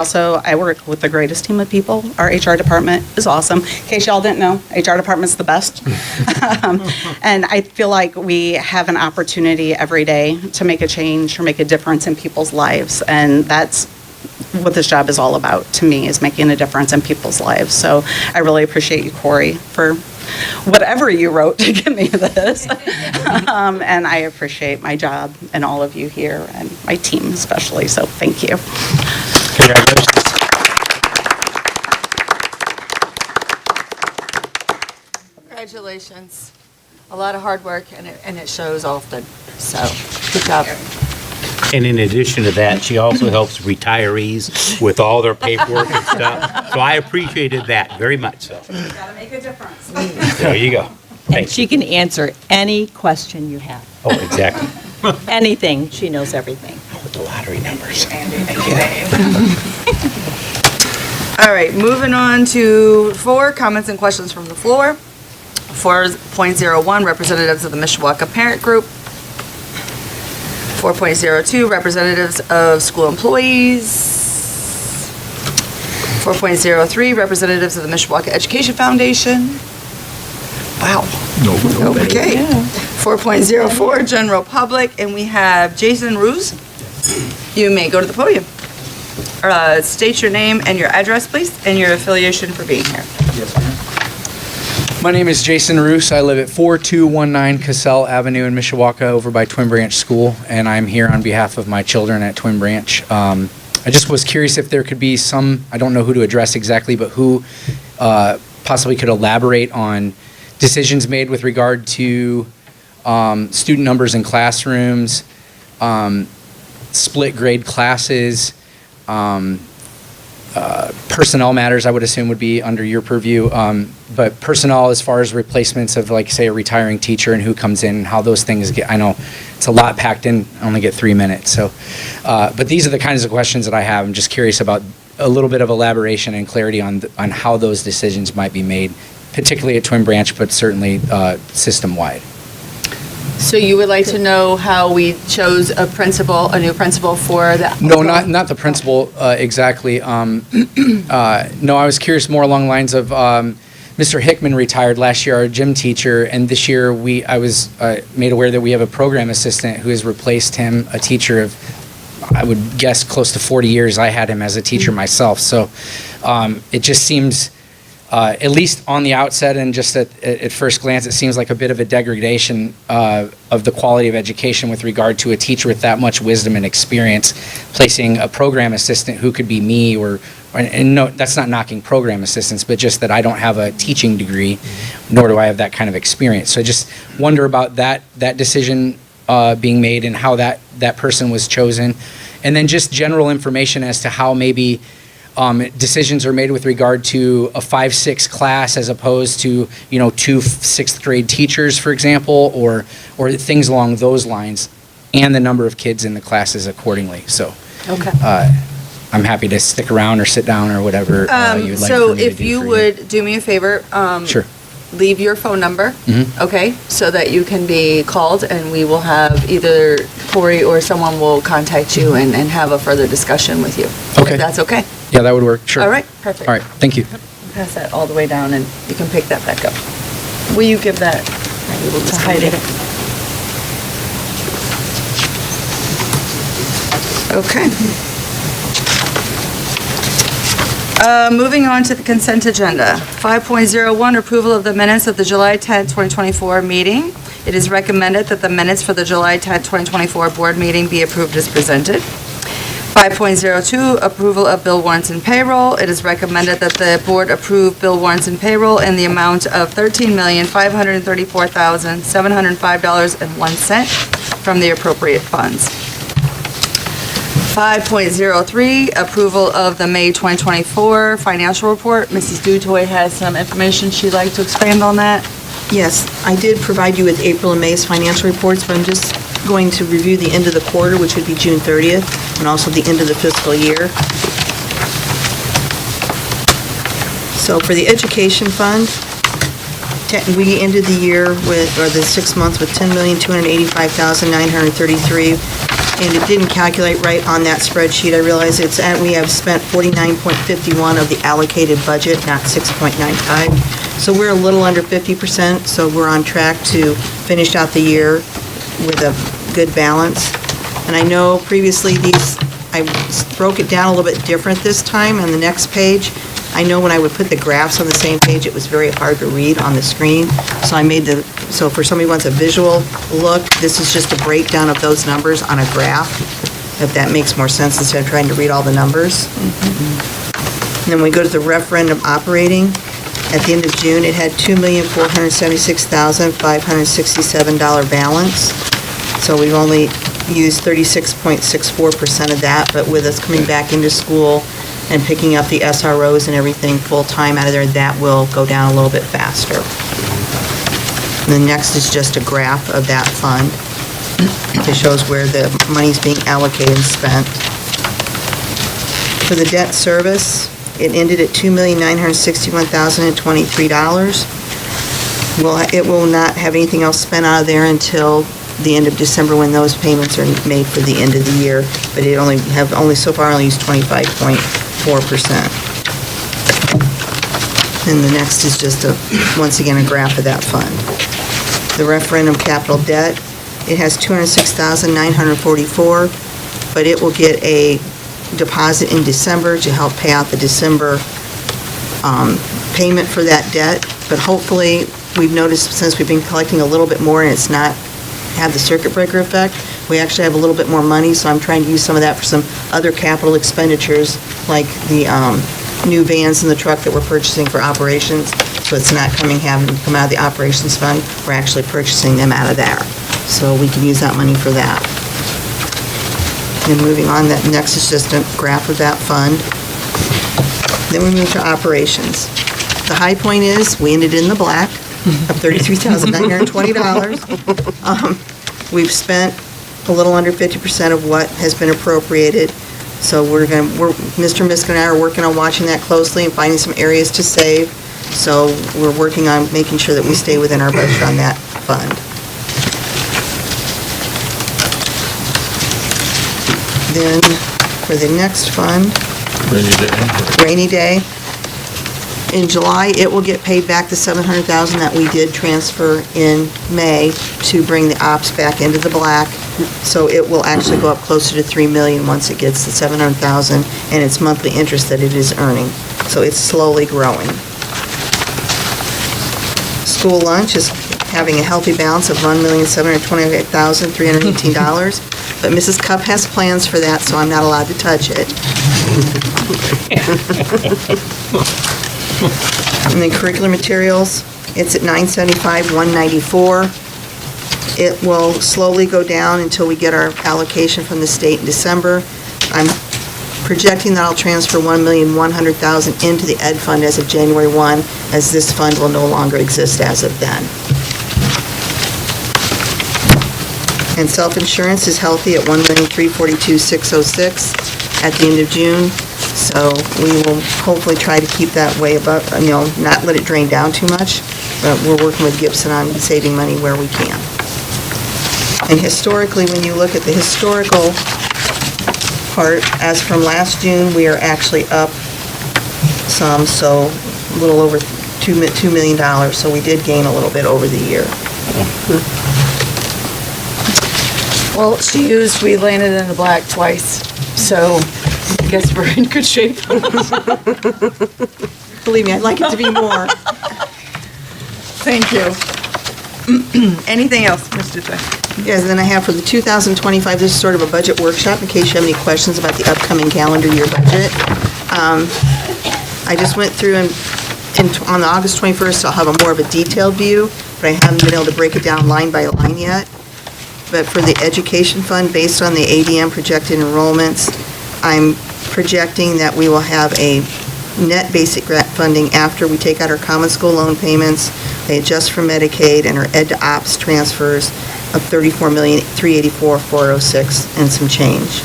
Also, I work with the greatest team of people. Our HR department is awesome. In case y'all didn't know, HR department's the best. And I feel like we have an opportunity every day to make a change or make a difference in people's lives. And that's what this job is all about to me, is making a difference in people's lives. So I really appreciate you, Corey, for whatever you wrote to give me this. And I appreciate my job and all of you here and my team especially. So thank you. Congratulations. Congratulations. A lot of hard work, and it shows often. So, good job. And in addition to that, she also helps retirees with all their paperwork and stuff. So I appreciated that very much so. Gotta make a difference. There you go. And Thanks. she can answer any question you have. Oh, exactly. Anything, she knows everything. With the lottery numbers. All right, moving on to 4, comments and questions from the floor. 4.01, representatives of the Mishawaka Parent Group. 4.02, representatives of school employees. 4.03, representatives of the Mishawaka Education Foundation. Wow. Okay. 4.04, general public, and we have Jason Ruse. You may go to the podium. State your name and your address, please, and your affiliation for being here. Yes, ma'am. My name is Jason Roos. I live at 4219 Cassell Avenue in Mishawaka over by Twin Branch School, and I'm here on behalf of my children at Twin Branch. I just was curious if there could be some, I don't know who to address exactly, but who possibly could elaborate on decisions made with regard to student numbers in classrooms, split grade classes, personnel matters, I would assume, would be under your purview, but personnel as far as replacements of, like, say, a retiring teacher and who comes in and how those things get. I know it's a lot packed in. I only get 3 minutes, so. But these are the kinds of questions that I have. I'm just curious about a little bit of elaboration and clarity on how those decisions might be made, particularly at Twin Branch, but certainly system-wide. So you would like to know how we chose a new principal for that? No, not the principal exactly. No, I was curious more along the lines of Mr. Hickman retired last year, our gym teacher, and this year I was made aware that we have a program assistant who has replaced him, a teacher of, I would guess, close to 40 years. I had him as a teacher myself, so it just seems, at least on the outset and just at first glance, it seems like a bit of a degradation of the quality of education with regard to a teacher with that much wisdom and experience, placing a program assistant who could be me and no, that's not knocking program assistants, but just that I don't have a teaching degree, nor do I have that kind of experience. So I just wonder about that decision being made and how that person was chosen. And then just general information as to how maybe decisions are made with regard to a 5-6 class as opposed to, 2 6th grade teachers, for example, or things along those lines, and the number of kids in the classes accordingly. So, Okay. I'm happy to stick around or sit down or whatever you would like So for me to if do you for would do me a favor, Sure. leave your phone number, Mhm. okay, so that you can be called, and we will have either Corey or someone will contact you and have a further discussion with you. Okay. If that's okay. Yeah, that would work. Sure. All right, perfect. All right. Thank you. Pass that all the way down, and you can pick that back up. Will you give that to Heidi? Okay. Moving on to the consent agenda. 5.01, approval of the minutes of the July 10, 2024 meeting. It is recommended that the minutes for the July 10, 2024 board meeting be approved as presented. 5.02, approval of bill warrants and payroll. It is recommended that the board approve bill warrants and payroll in the amount of $13,534,705.01 from the appropriate funds. 5.03, approval of the May 2024 financial report. Mrs. Dutoy has some information she'd like to expand on that. Yes, I did provide you with April and May's financial reports, but I'm just going to review the end of the quarter, which would be June 30th, and also the end of the fiscal year. So for the education fund, we ended the year with, or the 6 months with $10,285,933. and it didn't calculate right on that spreadsheet. I realize we have spent 49.51 of the allocated budget, not 6.95. So we're a little under 50%, so we're on track to finish out the year with a good balance. And I know previously I broke it down a little bit different this time on the next page. I know when I would put the graphs on the same page, it was very hard to read on the screen. So for somebody who wants a visual look, this is just a breakdown of those numbers on a graph, if that makes more sense instead of trying to read all the numbers. And then we go to the referendum operating. At the end of June, it had $2,476,567 balance. So we've only used 36.64% of that, but with us coming back into school and picking up the SROs and everything full-time out of there, that will go down a little bit faster. And the next is just a graph of that fund. It shows where the money's being allocated and spent. For the debt service, it ended at $2,961,023. It will not have anything else spent out of there until the end of December when those payments are made for the end of the year, but it only so far used 25.4%. And the next is just once again a graph of that fund. The referendum capital debt, it has $206,944, but it will get a deposit in December to help pay out the December payment for that debt. But hopefully, we've noticed since we've been collecting a little bit more and it's not had the circuit breaker effect, we actually have a little bit more money, so I'm trying to use some of that for some other capital expenditures, like the new vans and the truck that we're purchasing for operations. So it's not having to come out of the operations fund, we're actually purchasing them out of there. So we can use that money for that. And moving on, that next is just a graph of that fund. Then we move to operations. The high point is, we ended in the black of $33,920. We've spent a little under 50% of what has been appropriated. So Mr. Misk and I are working on watching that closely and finding some areas to save. So we're working on making sure that we stay within our budget on that fund. Then, for the next fund, rainy day. In July, it will get paid back the $700,000 that we did transfer in May to bring the ops back into the black. So it will actually go up closer to $3 million once it gets the $700,000 and its monthly interest that it is earning. So it's slowly growing. School lunch is having a healthy balance of $1,728,318. But Mrs. Cup has plans for that, so I'm not allowed to touch it. And then curriculum materials, it's at $975,194. It will slowly go down until we get our allocation from the state in December. I'm projecting that I'll transfer $1,100,000 into the ed fund as of January 1, as this fund will no longer exist as of then. And self-insurance is healthy at $1,342,606 at the end of June. So we will hopefully try to keep that way above, not let it drain down too much, but we're working with Gibson on saving money where we can. And historically, when you look at the historical part, as from last June, we are actually up some, so a little over $2 million, so we did gain a little bit over the year. Well, we landed in the black twice, so I guess we're in good shape. Believe me, I'd like it to be more. Thank you. Anything else, Mr. Chang? Yes, then I have for the 2025, this is sort of a budget workshop in case you have any questions about the upcoming calendar year budget. I just went through and on August 21st, I'll have a more of a detailed view, but I haven't been able to break it down line by line yet. But for the education fund, based on the ADM projected enrollments, I'm projecting that we will have a net basic grant funding after we take out our common school loan payments, they adjust for Medicaid, and our ed to ops transfers of $34,384,406 and some change.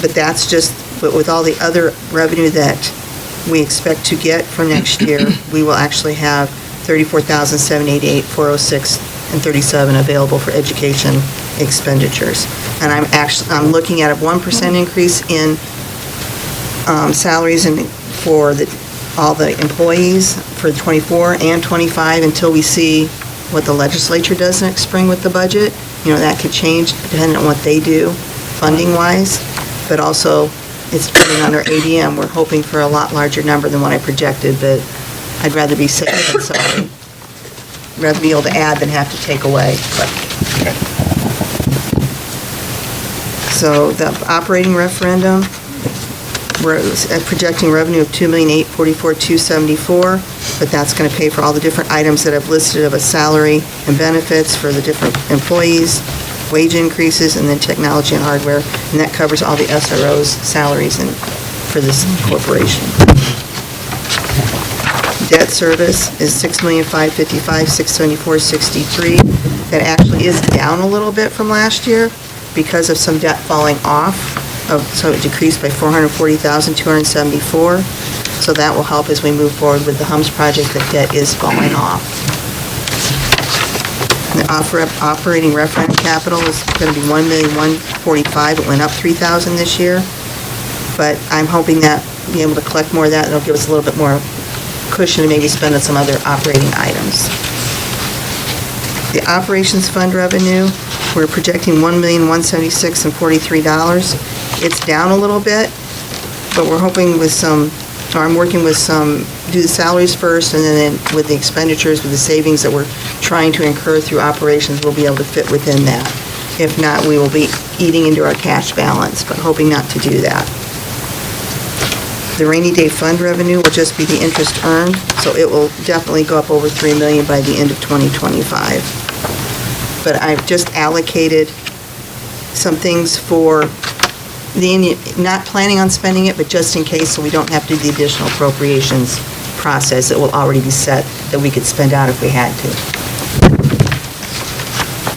But that's just, but with all the other revenue that we expect to get for next year, we will actually have $34,788,406 and 37 available for education expenditures. And I'm looking at a 1% increase in salaries for all the employees for 24 and 25 until we see what the legislature does next spring with the budget. That could change depending on what they do funding-wise, but also it's depending on our ADM. We're hoping for a lot larger number than what I projected, but I'd rather be safe than sorry. Rather be able to add than have to take away. So the operating referendum, we're projecting revenue of $2,844,274, but that's going to pay for all the different items that I've listed of a salary and benefits for the different employees, wage increases, and then technology and hardware, and that covers all the SROs' salaries for this corporation. Debt service is $6,555,674.63. That actually is down a little bit from last year because of some debt falling off. So it decreased by $440,274. So that will help as we move forward with the HUMS project. The debt is falling off. The operating referendum capital is going to be $1,145,000. It went up $3,000 this year, but I'm hoping that be able to collect more of that. It'll give us a little bit more cushion to maybe spend on some other operating items. The operations fund revenue, we're projecting $1,176,043. It's down a little bit, but we're hoping I'm working with do the salaries first, and then with the expenditures, with the savings that we're trying to incur through operations, we'll be able to fit within that. If not, we will be eating into our cash balance, but hoping not to do that. The rainy day fund revenue will just be the interest earned, so it will definitely go up over $3 million by the end of 2025. But I've just allocated some things for not planning on spending it, but just in case, so we don't have to do the additional appropriations process that will already be set that we could spend out if we had to.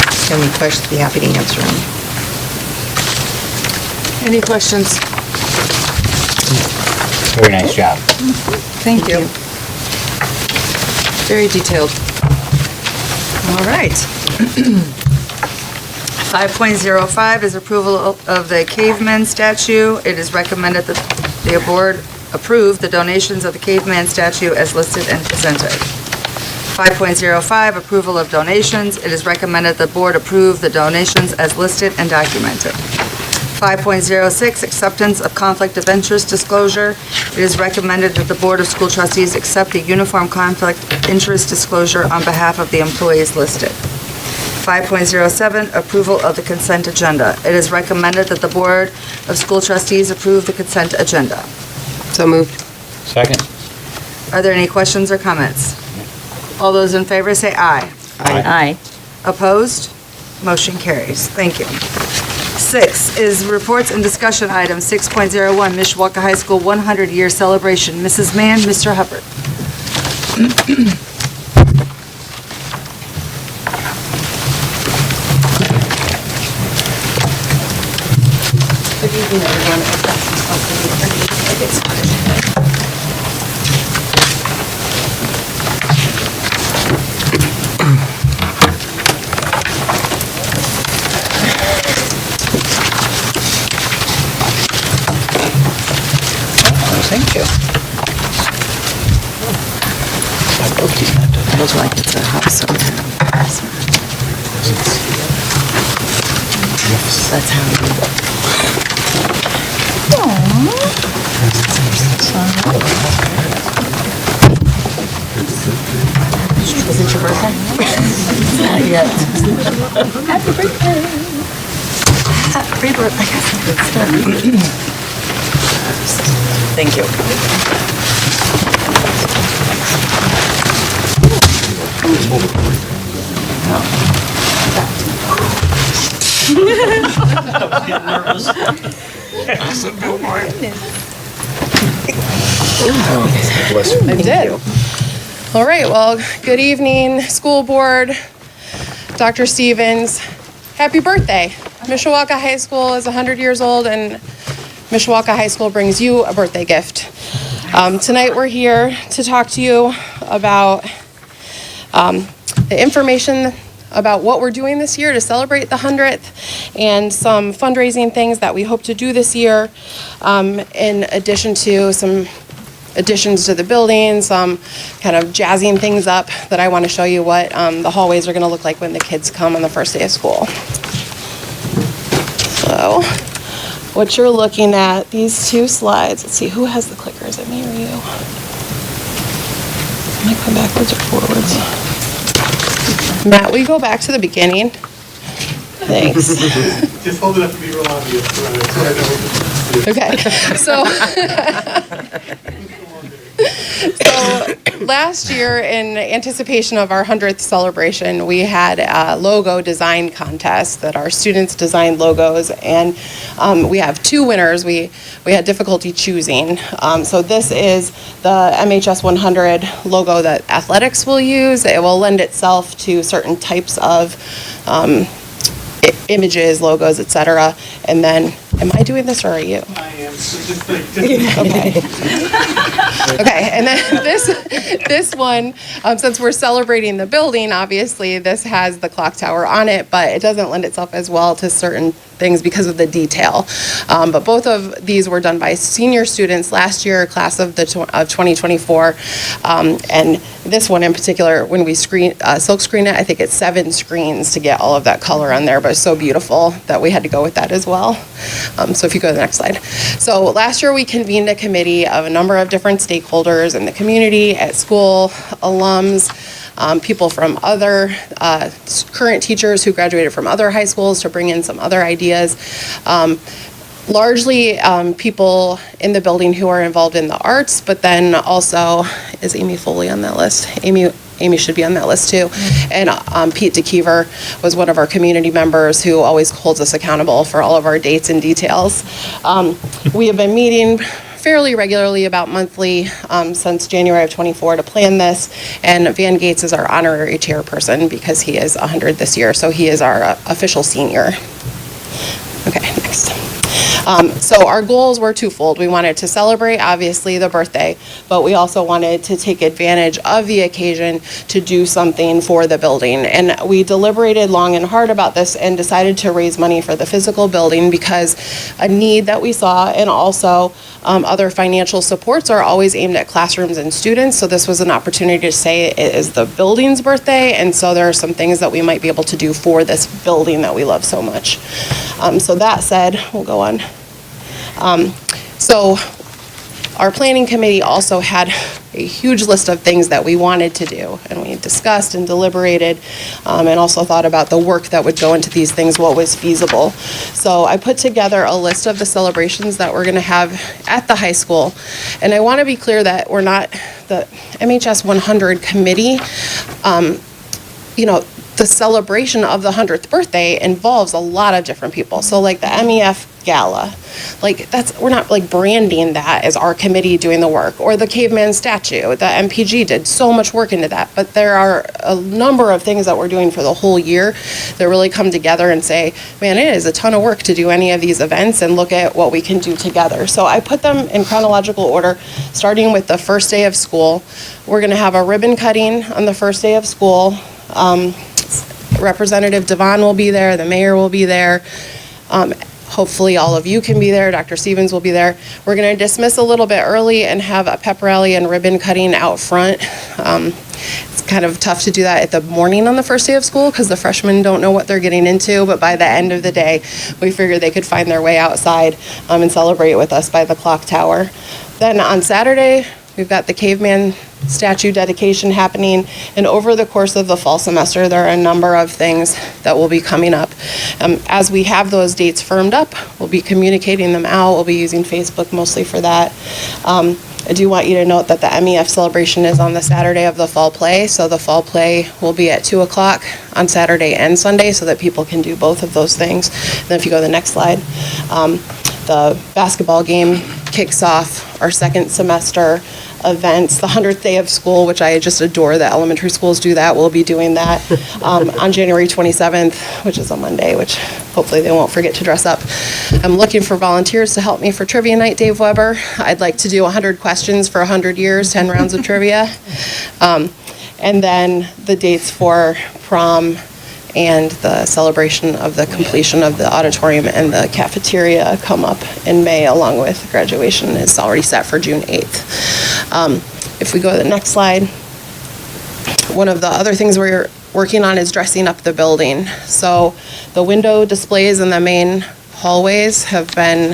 If you have any questions, I'd be happy to answer them. Any questions? Very nice job. Thank you. Very detailed. All right. 5.05 is approval of the caveman statue. It is recommended that the board approve the donations of the caveman statue as listed and presented. 5.05, approval of donations. It is recommended the board approve the donations as listed and documented. 5.06, acceptance of conflict of interest disclosure. It is recommended that the Board of School Trustees accept the uniform conflict interest disclosure on behalf of the employees listed. 5.07, approval of the consent agenda. It is recommended that the Board of School Trustees approve the consent agenda. So moved. Second. Are there any questions or comments? All those in favor say aye. Aye. Opposed? Motion carries. Thank you. 6 is reports and discussion items. 6.01, Mishawaka High School 100-year celebration. Mrs. Mann, Mr. Hubbard. Good evening, everyone. Thank you. Feels like it's a house somehow. That's how we do it. Is it your birthday? Not yet. Happy birthday. Happy birthday. I got some good stuff. Thank you. I did. All right, well, good evening, school board, Dr. Stevens. Happy birthday. Mishawaka High School is 100 years old, and Mishawaka High School brings you a birthday gift. Tonight, we're here to talk to you about the information about what we're doing this year to celebrate the 100th and some fundraising things that we hope to do this year, in addition to some additions to the building, some kind of jazzing things up that I want to show you what the hallways are going to look like when the kids come on the first day of school. So what you're looking at, these two slides, let's see, who has the clicker? Is it me or you? Am I going backwards or forwards? Matt, will you go back to the beginning? Thanks. Just hold it up to be real obvious, so I know. Okay, so last year, in anticipation of our 100th celebration, we had a logo design contest that our students designed logos, and we have two winners. We had difficulty choosing. So this is the MHS 100 logo that athletics will use. It will lend itself to certain types of images, logos, etc. And then, am I doing this or are you? I am, so just like, Okay. Okay, and then this one, since we're celebrating the building, obviously, this has the clock tower on it, but it doesn't lend itself as well to certain things because of the detail. But both of these were done by senior students last year, class of 2024. And this one in particular, when we silk screen it, I think it's 7 screens to get all of that color on there, but it's so beautiful that we had to go with that as well. So if you go to the next slide. So last year we convened a committee of a number of different stakeholders in the community, at school, alums, people from other current teachers who graduated from other high schools to bring in some other ideas. Largely people in the building who are involved in the arts, but then also, is Amy Foley on that list? Amy should be on that list too. And Pete DeKeever was one of our community members who always holds us accountable for all of our dates and details. We have been meeting fairly regularly, about monthly, since January of '24 to plan this. And Van Gates is our honorary chairperson because he is 100 this year, so he is our official senior. Okay, next. So our goals were twofold. We wanted to celebrate, obviously, the birthday, but we also wanted to take advantage of the occasion to do something for the building. And we deliberated long and hard about this and decided to raise money for the physical building because a need that we saw, and also other financial supports are always aimed at classrooms and students. So this was an opportunity to say it is the building's birthday, and so there are some things that we might be able to do for this building that we love so much. So that said, we'll go on. So our planning committee also had a huge list of things that we wanted to do, and we discussed and deliberated, and also thought about the work that would go into these things, what was feasible. So I put together a list of the celebrations that we're going to have at the high school, and I want to be clear that we're not the MHS 100 committee. You know, the celebration of the 100th birthday involves a lot of different people. So like the MEF gala, like we're not like branding that as our committee doing the work, or the caveman statue. The MPG did so much work into that, but there are a number of things that we're doing for the whole year that really come together and say, man, it is a ton of work to do any of these events, and look at what we can do together. So I put them in chronological order, starting with the first day of school. We're gonna have a ribbon cutting on the first day of school. Representative Devon will be there, the mayor will be there. Hopefully all of you can be there, Dr. Stevens will be there. We're gonna dismiss a little bit early and have a pep rally and ribbon cutting out front. It's kind of tough to do that at the morning on the first day of school because the freshmen don't know what they're getting into, but by the end of the day, we figured they could find their way outside and celebrate with us by the clock tower. Then on Saturday, we've got the caveman statue dedication happening, and over the course of the fall semester, there are a number of things that will be coming up. As we have those dates firmed up, we'll be communicating them out. We'll be using Facebook mostly for that. I do want you to note that the MEF celebration is on the Saturday of the fall play, so the fall play will be at 2 o'clock on Saturday and Sunday so that people can do both of those things. And then if you go to the next slide, the basketball game kicks off our second semester events. The 100th day of school, which I just adore that elementary schools do that, we'll be doing that on January 27th, which is a Monday, which hopefully they won't forget to dress up. I'm looking for volunteers to help me for trivia night, Dave Weber. I'd like to do 100 questions for 100 years, 10 rounds of trivia. And then the dates for prom and the celebration of the completion of the auditorium and the cafeteria come up in May, along with graduation is already set for June 8th. If we go to the next slide, one of the other things we're working on is dressing up the building. So the window displays in the main hallways have been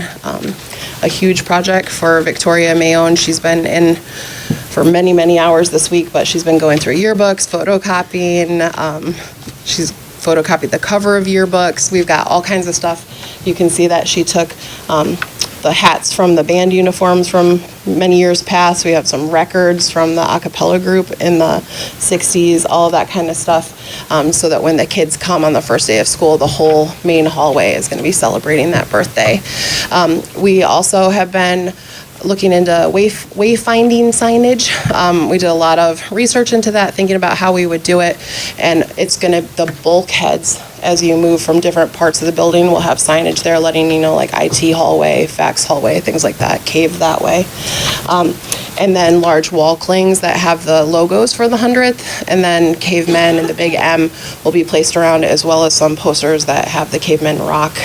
a huge project for Victoria Mayon. She's been in for many, many hours this week, but she's been going through yearbooks, photocopying. She's photocopied the cover of yearbooks. We've got all kinds of stuff. You can see that she took the hats from the band uniforms from many years past. We have some records from the a cappella group in the 60s, all of that kind of stuff, so that when the kids come on the first day of school, the whole main hallway is going to be celebrating that birthday. We also have been looking into wayfinding signage. We did a lot of research into that, thinking about how we would do it, and it's going to, the bulkheads, as you move from different parts of the building, will have signage there letting you know, like IT hallway, fax hallway, things like that, cave that way. And then large wall clings that have the logos for the 100th, and then cavemen and the big M will be placed around it, as well as some posters that have the cavemen rock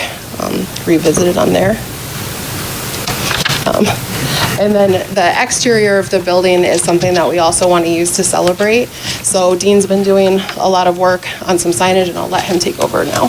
revisited on there. And then the exterior of the building is something that we also want to use to celebrate. So Dean's been doing a lot of work on some signage, and I'll let him take over now.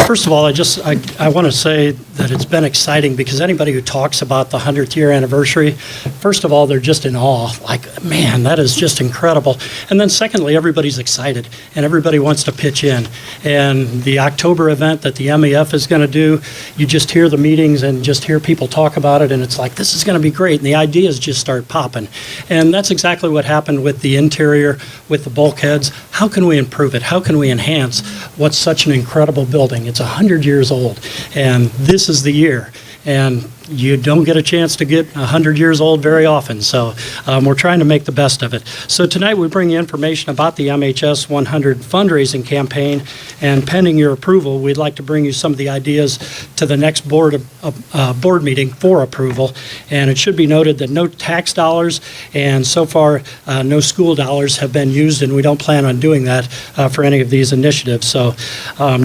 First of all, I want to say that it's been exciting, because anybody who talks about the 100th year anniversary, first of all, they're just in awe. Like, man, that is just incredible. And then secondly, everybody's excited and everybody wants to pitch in. And the October event that the MEF is going to do, you just hear the meetings and just hear people talk about it, and it's like, this is going to be great. And the ideas just start popping. And that's exactly what happened with the interior, with the bulkheads. How can we improve it? How can we enhance what's such an incredible building? It's 100 years old, and this is the year. And you don't get a chance to get 100 years old very often, so we're trying to make the best of it. So tonight we bring you information about the MHS 100 fundraising campaign, and pending your approval, we'd like to bring you some of the ideas to the next board meeting for approval. And it should be noted that no tax dollars and so far no school dollars have been used, and we don't plan on doing that for any of these initiatives. So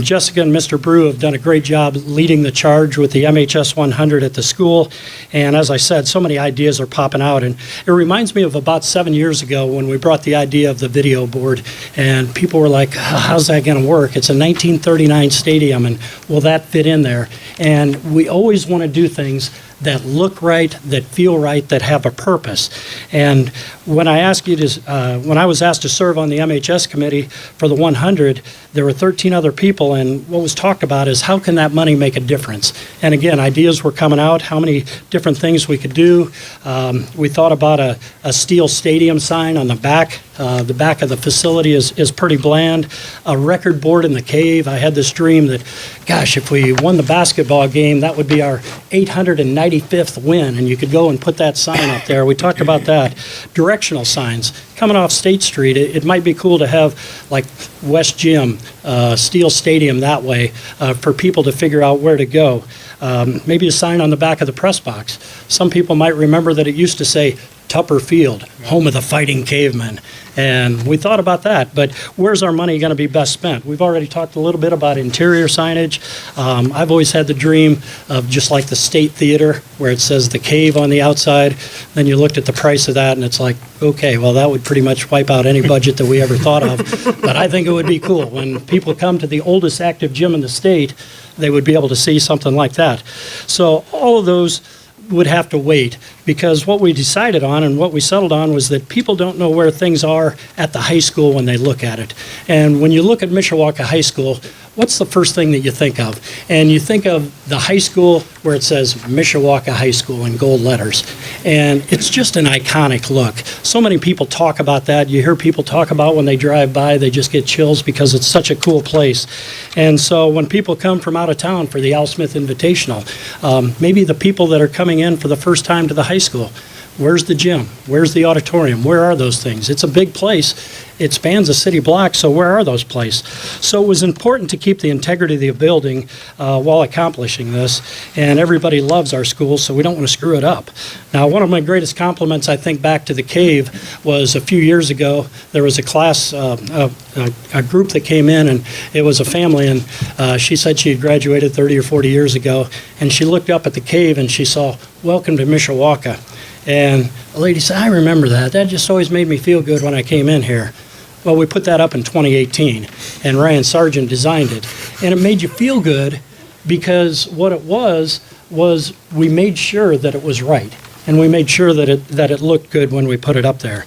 Jessica and Mr. Brew have done a great job leading the charge with the MHS 100 at the school, and as I said, so many ideas are popping out, and it reminds me of about 7 years ago when we brought the idea of the video board, and people were like, how's that going to work? It's a 1939 stadium, and will that fit in there? And we always want to do things that look right, that feel right, that have a purpose. And when I was asked to serve on the MHS committee for the 100, there were 13 other people, and what was talked about is how can that money make a difference? And again, ideas were coming out, how many different things we could do. We thought about a steel stadium sign on the back. The back of the facility is pretty bland. A record board in the cave. I had this dream that, gosh, if we won the basketball game, that would be our 895th win, and you could go and put that sign up there. We talked about that. Directional signs. Coming off State Street, it might be cool to have like West Gym, Steel Stadium that way for people to figure out where to go. Maybe a sign on the back of the press box. Some people might remember that it used to say Tupper Field, home of the fighting cavemen. And we thought about that, but where's our money going to be best spent? We've already talked a little bit about interior signage. I've always had the dream of just like the State Theater, where it says the cave on the outside. Then you looked at the price of that, and it's like, okay, well, that would pretty much wipe out any budget that we ever thought of. But I think it would be cool. When people come to the oldest active gym in the state, they would be able to see something like that. So all of those would have to wait, because what we decided on and what we settled on was that people don't know where things are at the high school when they look at it. And when you look at Mishawaka High School, what's the first thing that you think of? And you think of the high school where it says Mishawaka High School in gold letters. And it's just an iconic look. So many people talk about that. You hear people talk about when they drive by, they just get chills because it's such a cool place. And so when people come from out of town for the Al Smith Invitational, maybe the people that are coming in for the first time to the high school, Where's the gym? Where's the auditorium? Where are those things? It's a big place. It spans a city block, so where are those places? So it was important to keep the integrity of the building while accomplishing this, and everybody loves our school, so we don't want to screw it up. Now, one of my greatest compliments, I think, back to the cave was a few years ago. There was a class, a group that came in, and it was a family, and she said she had graduated 30 or 40 years ago, and she looked up at the cave and she saw, "Welcome to Mishawaka." And the lady said, "I remember that. That just always made me feel good when I came in here." Well, we put that up in 2018, and Ryan Sargent designed it. And it made you feel good because what it was we made sure that it was right. And we made sure that it looked good when we put it up there.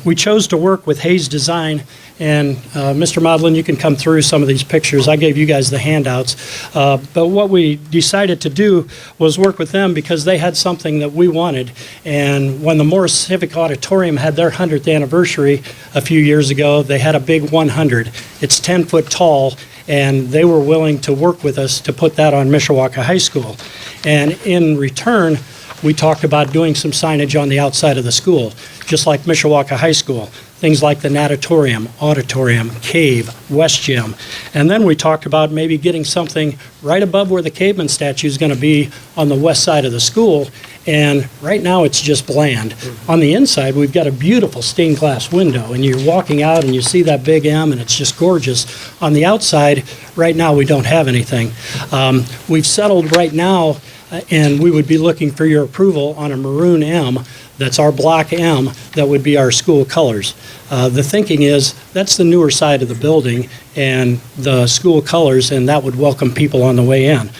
We chose to work with Hayes Design, and Mr. Modlin, you can come through some of these pictures. I gave you guys the handouts. But what we decided to do was work with them because they had something that we wanted. And when the Morris Civic Auditorium had their 100th anniversary a few years ago, they had a big 100. It's 10 foot tall, and they were willing to work with us to put that on Mishawaka High School. And in return, we talked about doing some signage on the outside of the school, just like Mishawaka High School. Things like the natatorium, auditorium, cave, west gym. And then we talked about maybe getting something right above where the caveman statue is going to be on the west side of the school. And right now it's just bland. On the inside, we've got a beautiful stained glass window, and you're walking out and you see that big M, and it's just gorgeous. On the outside, right now we don't have anything. We've settled right now, and we would be looking for your approval on a maroon M. That's our block M. That would be our school colors. The thinking is that's the newer side of the building and the school colors, and that would welcome people on the way in.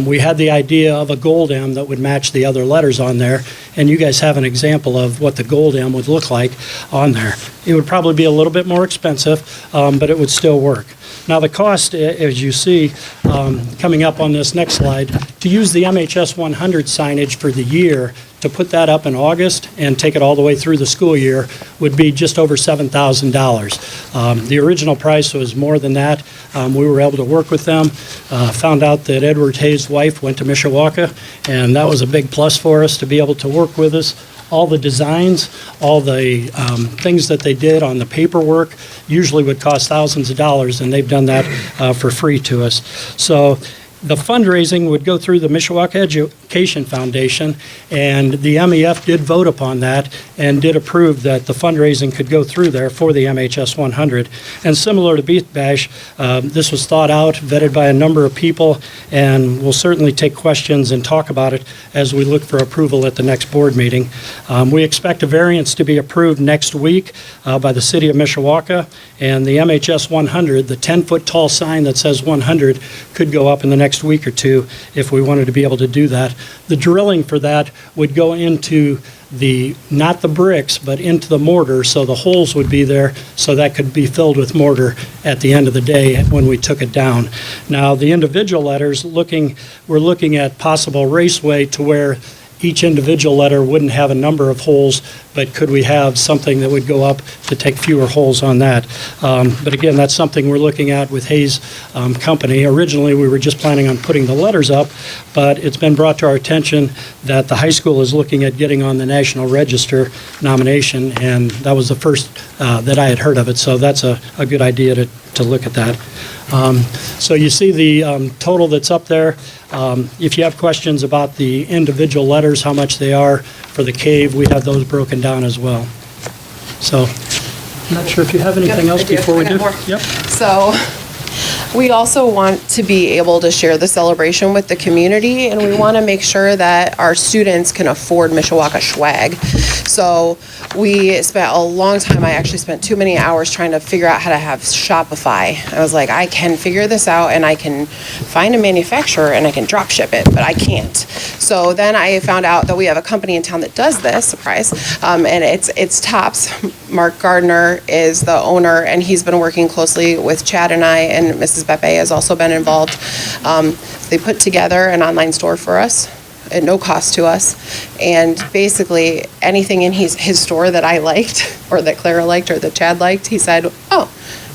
We had the idea of a gold M that would match the other letters on there, and you guys have an example of what the gold M would look like on there. It would probably be a little bit more expensive, but it would still work. Now, the cost, as you see, coming up on this next slide, to use the MHS 100 signage for the year, to put that up in August and take it all the way through the school year would be just over $7,000. The original price was more than that. We were able to work with them, found out that Edward Hayes' wife went to Mishawaka, and that was a big plus for us to be able to work with us. All the designs, all the things that they did on the paperwork usually would cost thousands of dollars, and they've done that for free to us. So the fundraising would go through the Mishawaka Education Foundation, and the MEF did vote upon that and did approve that the fundraising could go through there for the MHS 100. And similar to Beat Bash, this was thought out, vetted by a number of people, and we'll certainly take questions and talk about it as we look for approval at the next board meeting. We expect a variance to be approved next week by the city of Mishawaka, and the MHS 100, the 10-foot tall sign that says 100, could go up in the next week or two if we wanted to be able to do that. The drilling for that would go into not the bricks, but into the mortar, so the holes would be there, so that could be filled with mortar at the end of the day when we took it down. Now, the individual letters, we're looking at possible raceway to where each individual letter wouldn't have a number of holes, but could we have something that would go up to take fewer holes on that? But again, that's something we're looking at with Hayes Company. Originally, we were just planning on putting the letters up, but it's been brought to our attention that the high school is looking at getting on the National Register nomination, and that was the first that I had heard of it, so that's a good idea to look at that. So you see the total that's up there. If you have questions about the individual letters, how much they are for the cave, we have those broken down as well. So, I'm not sure if you have anything else before we do. Yep. So we also want to be able to share the celebration with the community, and we want to make sure that our students can afford Mishawaka swag. So we spent a long time, I actually spent too many hours trying to figure out how to have Shopify. I was like, I can figure this out and I can find a manufacturer and I can drop ship it, but I can't. So then I found out that we have a company in town that does this, surprise, and it's Tops. Mark Gardner is the owner, and he's been working closely with Chad and I, and Mrs. Beppe has also been involved. They put together an online store for us at no cost to us, and basically anything in his store that I liked, or that Clara liked, or that Chad liked, he said, oh,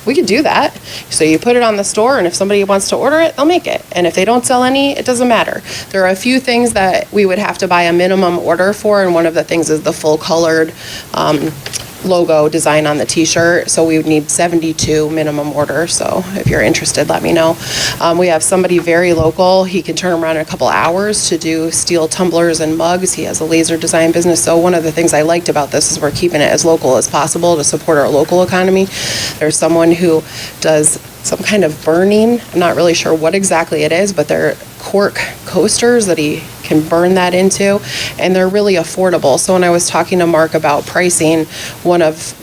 we could do that. So you put it on the store, and if somebody wants to order it, they'll make it. And if they don't sell any, it doesn't matter. There are a few things that we would have to buy a minimum order for, and one of the things is the full colored logo design on the t-shirt. So we would need 72 minimum order. So if you're interested, let me know. We have somebody very local. He can turn around in a couple hours to do steel tumblers and mugs. He has a laser design business. So one of the things I liked about this is we're keeping it as local as possible to support our local economy. There's someone who does some kind of burning. I'm not really sure what exactly it is, but they're cork coasters that he can burn that into, and they're really affordable. So when I was talking to Mark about pricing, one of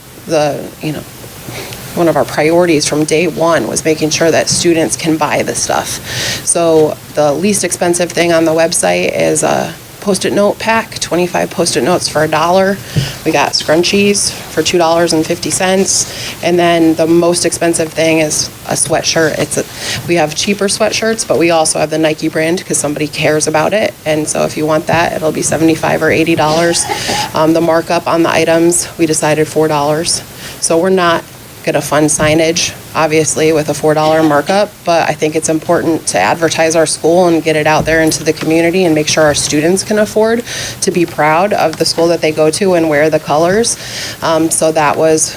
our priorities from day one was making sure that students can buy the stuff. So the least expensive thing on the website is a Post-it note pack, 25 Post-it notes for $1. We got scrunchies for $2.50. And then the most expensive thing is a sweatshirt. We have cheaper sweatshirts, but we also have the Nike brand because somebody cares about it. And so if you want that, it'll be $75 or $80. The markup on the items, we decided $4. So we're not going to fund signage, obviously, with a $4 markup, but I think it's important to advertise our school and get it out there into the community and make sure our students can afford to be proud of the school that they go to and wear the colors. So that was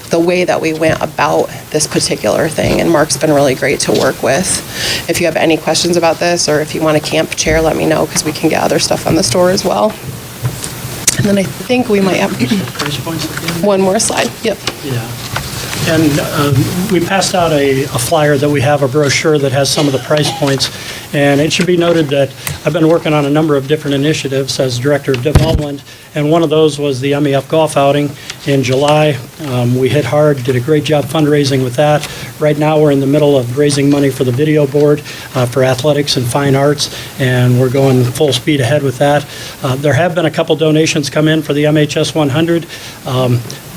the way that we went about this particular thing, and Mark's been really great to work with. If you have any questions about this, or if you want a camp chair, let me know, because we can get other stuff on the store as well. And then I think we might have Price points again? one more slide. Yep. Yeah. And we passed out a flyer that we have, a brochure that has some of the price points. And it should be noted that I've been working on a number of different initiatives as Director of Development, and one of those was the MEF golf outing in July. We hit hard, did a great job fundraising with that. Right now, we're in the middle of raising money for the video board for athletics and fine arts, and we're going full speed ahead with that. There have been a couple donations come in for the MHS 100.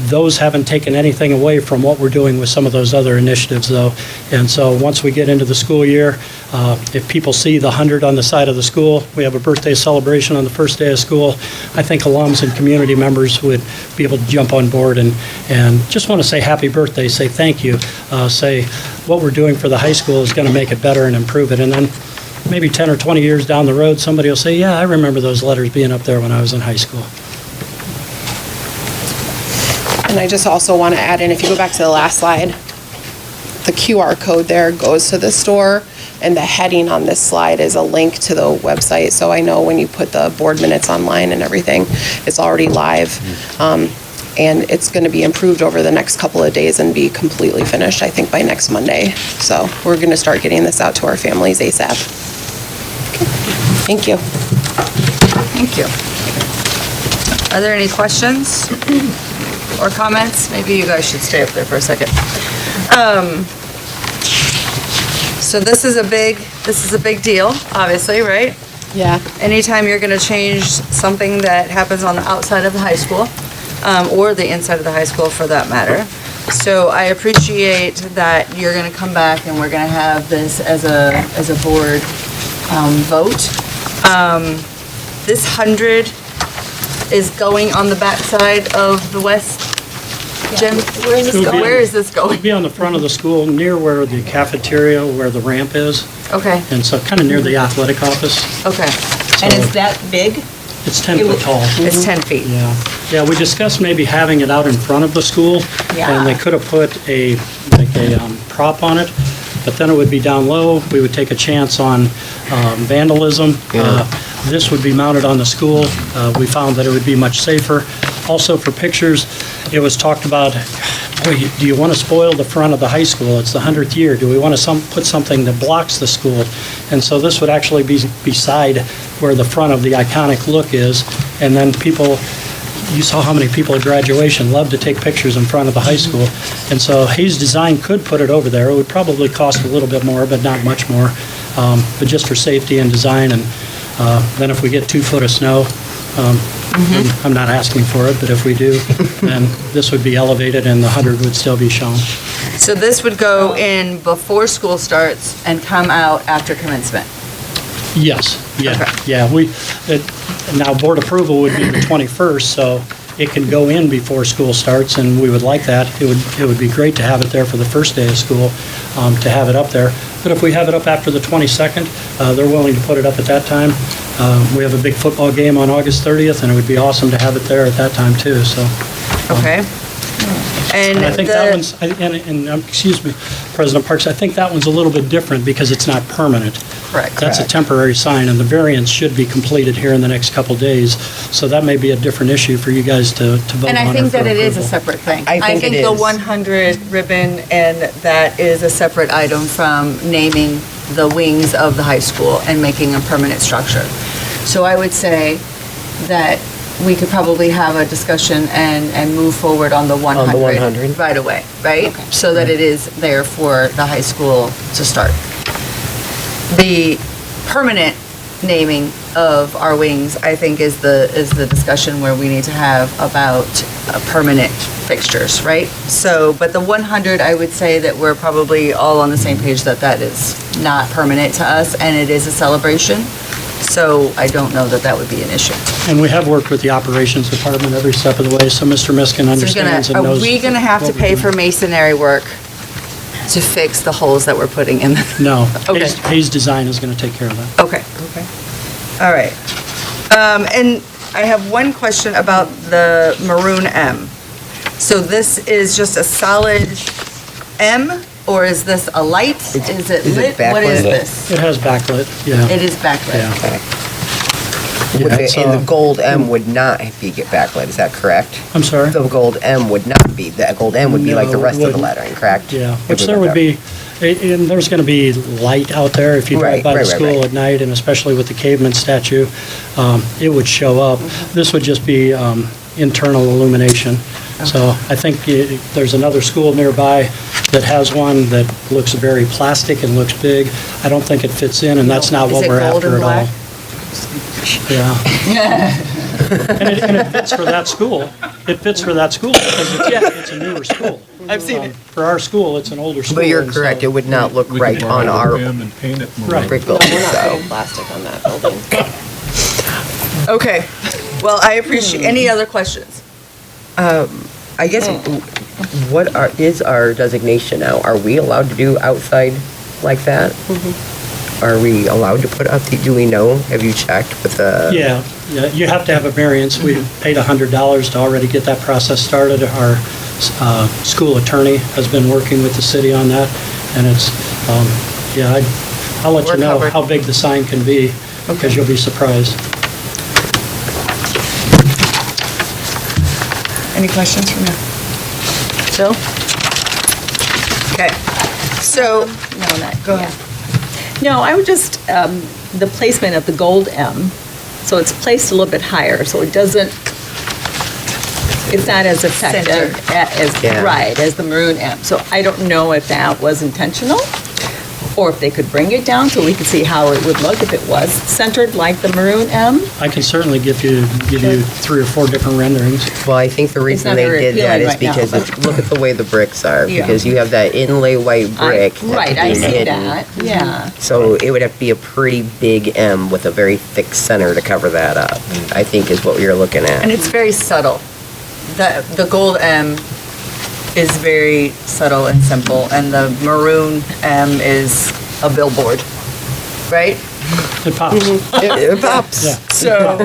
Those haven't taken anything away from what we're doing with some of those other initiatives, though. And so once we get into the school year, if people see the 100 on the side of the school, we have a birthday celebration on the first day of school. I think alums and community members would be able to jump on board and just want to say happy birthday, say thank you, say what we're doing for the high school is going to make it better and improve it. And then maybe 10 or 20 years down the road, somebody will say, yeah, I remember those letters being up there when I was in high school. And I just also want to add in, if you go back to the last slide, the QR code there goes to the store, and the heading on this slide is a link to the website. So I know when you put the board minutes online and everything, it's already live. And it's going to be improved over the next couple of days and be completely finished, I think, by next Monday. So we're going to start getting this out to our families ASAP. Okay. Thank you. Thank you. Are there any questions or comments? Maybe you guys should stay up there for a second. So this is a big deal, obviously, right? Yeah. Anytime you're going to change something that happens on the outside of the high school, or the inside of the high school for that matter. So I appreciate that you're going to come back and we're going to have this as a board vote. This 100 is going on the backside of the west gym. Where is this going? Where is this going? It'll be on the front of the school, near where the cafeteria, where the ramp is. Okay. And so kind of near the athletic office. Okay. And is that big? It's 10 foot tall. It's 10 feet. Yeah. Yeah, we discussed maybe having it out in front of the school. Yeah. And they could have put a prop on it, but then it would be down low. We would take a chance on vandalism. This would be mounted on the school. We found that it would be much safer. Also for pictures, it was talked about, boy, do you want to spoil the front of the high school? It's the 100th year. Do we want to put something that blocks the school? And so this would actually be beside where the front of the iconic look is. And then people, you saw how many people at graduation love to take pictures in front of the high school. And so Hayes Design could put it over there. It would probably cost a little bit more, but not much more. But just for safety and design. And then if we get 2 foot of snow, I'm not asking for it, but if we do, then this would be elevated and the 100 would still be shown. So this would go in before school starts and come out after commencement? Yes, yeah, Okay. yeah. Now, board approval would be the 21st, so it can go in before school starts, and we would like that. It would be great to have it there for the first day of school, to have it up there. But if we have it up after the 22nd, they're willing to put it up at that time. We have a big football game on August 30th, and it would be awesome to have it there at that time, too, so. Okay. And I think that one's, excuse me, President Parks, I think that one's a little bit different because it's not permanent. Correct. That's a temporary sign, and the variance should be completed here in the next couple days. So that may be a different issue for you guys to vote on. And I or think for that it is a approval. separate thing. I think it the is. 100 ribbon, and that is a separate item from naming the wings of the high school and making a permanent structure. So I would say that we could probably have a discussion and move forward on the 100. On the 100. Right away, right? So that it is there for the high school to start. The permanent naming of our wings, I think, is the discussion where we need to have about permanent fixtures, right? So, but the 100, I would say that we're probably all on the same page that that is not permanent to us, and it is a celebration. So I don't know that that would be an issue. And we have worked with the operations department every step of the way, so Mr. Miskin understands and knows. Are we gonna have to what we're pay doing. for masonry work to fix the holes that we're putting in? No. Okay. Hayes Design is going to take care of that. Okay. All right. And I have one question about the maroon M. So this is just a solid M, or is this a light? Is it is it lit? What is backlit? this? It has backlit, yeah. It is backlit. Yeah. And the gold M would not be backlit, is that correct? I'm sorry? The gold M would not be, the gold M would be like the No, it rest of the wouldn't. lettering, correct? Yeah, It which there would be, and there's going to be light out there if you drive Right, by the right, right, school right. at night, and especially with the caveman statue, it would show up. This would just be internal illumination. So I think there's another school nearby that has one that looks very plastic and looks big. I don't think it fits in, and that's not what we're Is it gold after and at all. black? Yeah. And it fits for that school. It fits for that school because it's a newer school. I've seen it. For our school, it's an older school. But you're and so- correct, it would not look right on our Right. brick building, so. Plastic on that building. Okay. Well, I appreciate, any other questions? I guess, is our designation now? Are we allowed to do outside like that? Are we allowed to put up, do we know? Have you checked with the? Yeah, you have to have a variance. We paid $100 to already get that process started. Our school attorney has been working with the city on that, and it's, I'll let you We're know covered. how big the sign can be, because you'll be surprised. Any questions from you? Jill? Okay. So, No, not, go ahead. no, I would just, the placement of the gold M, so it's placed a little bit higher, so it doesn't, it's not as effective as, Yeah. right, as the maroon M. So I don't know if that was intentional, or if they could bring it down so we could see how it would look if it was centered like the maroon M. I can certainly give you 3 or 4 different renderings. Well, I think the reason not they very did that appealing is right now, because but- look at the way the bricks are, Yeah. because you have that inlay white brick. that Right, can I be see hidden. that, yeah. So it would have to be a pretty big M with a very thick center to cover that up, I think is what you're looking And at. it's very subtle. The gold M is very subtle and simple, and the maroon M is a billboard, right? It pops. It pops. Yeah. So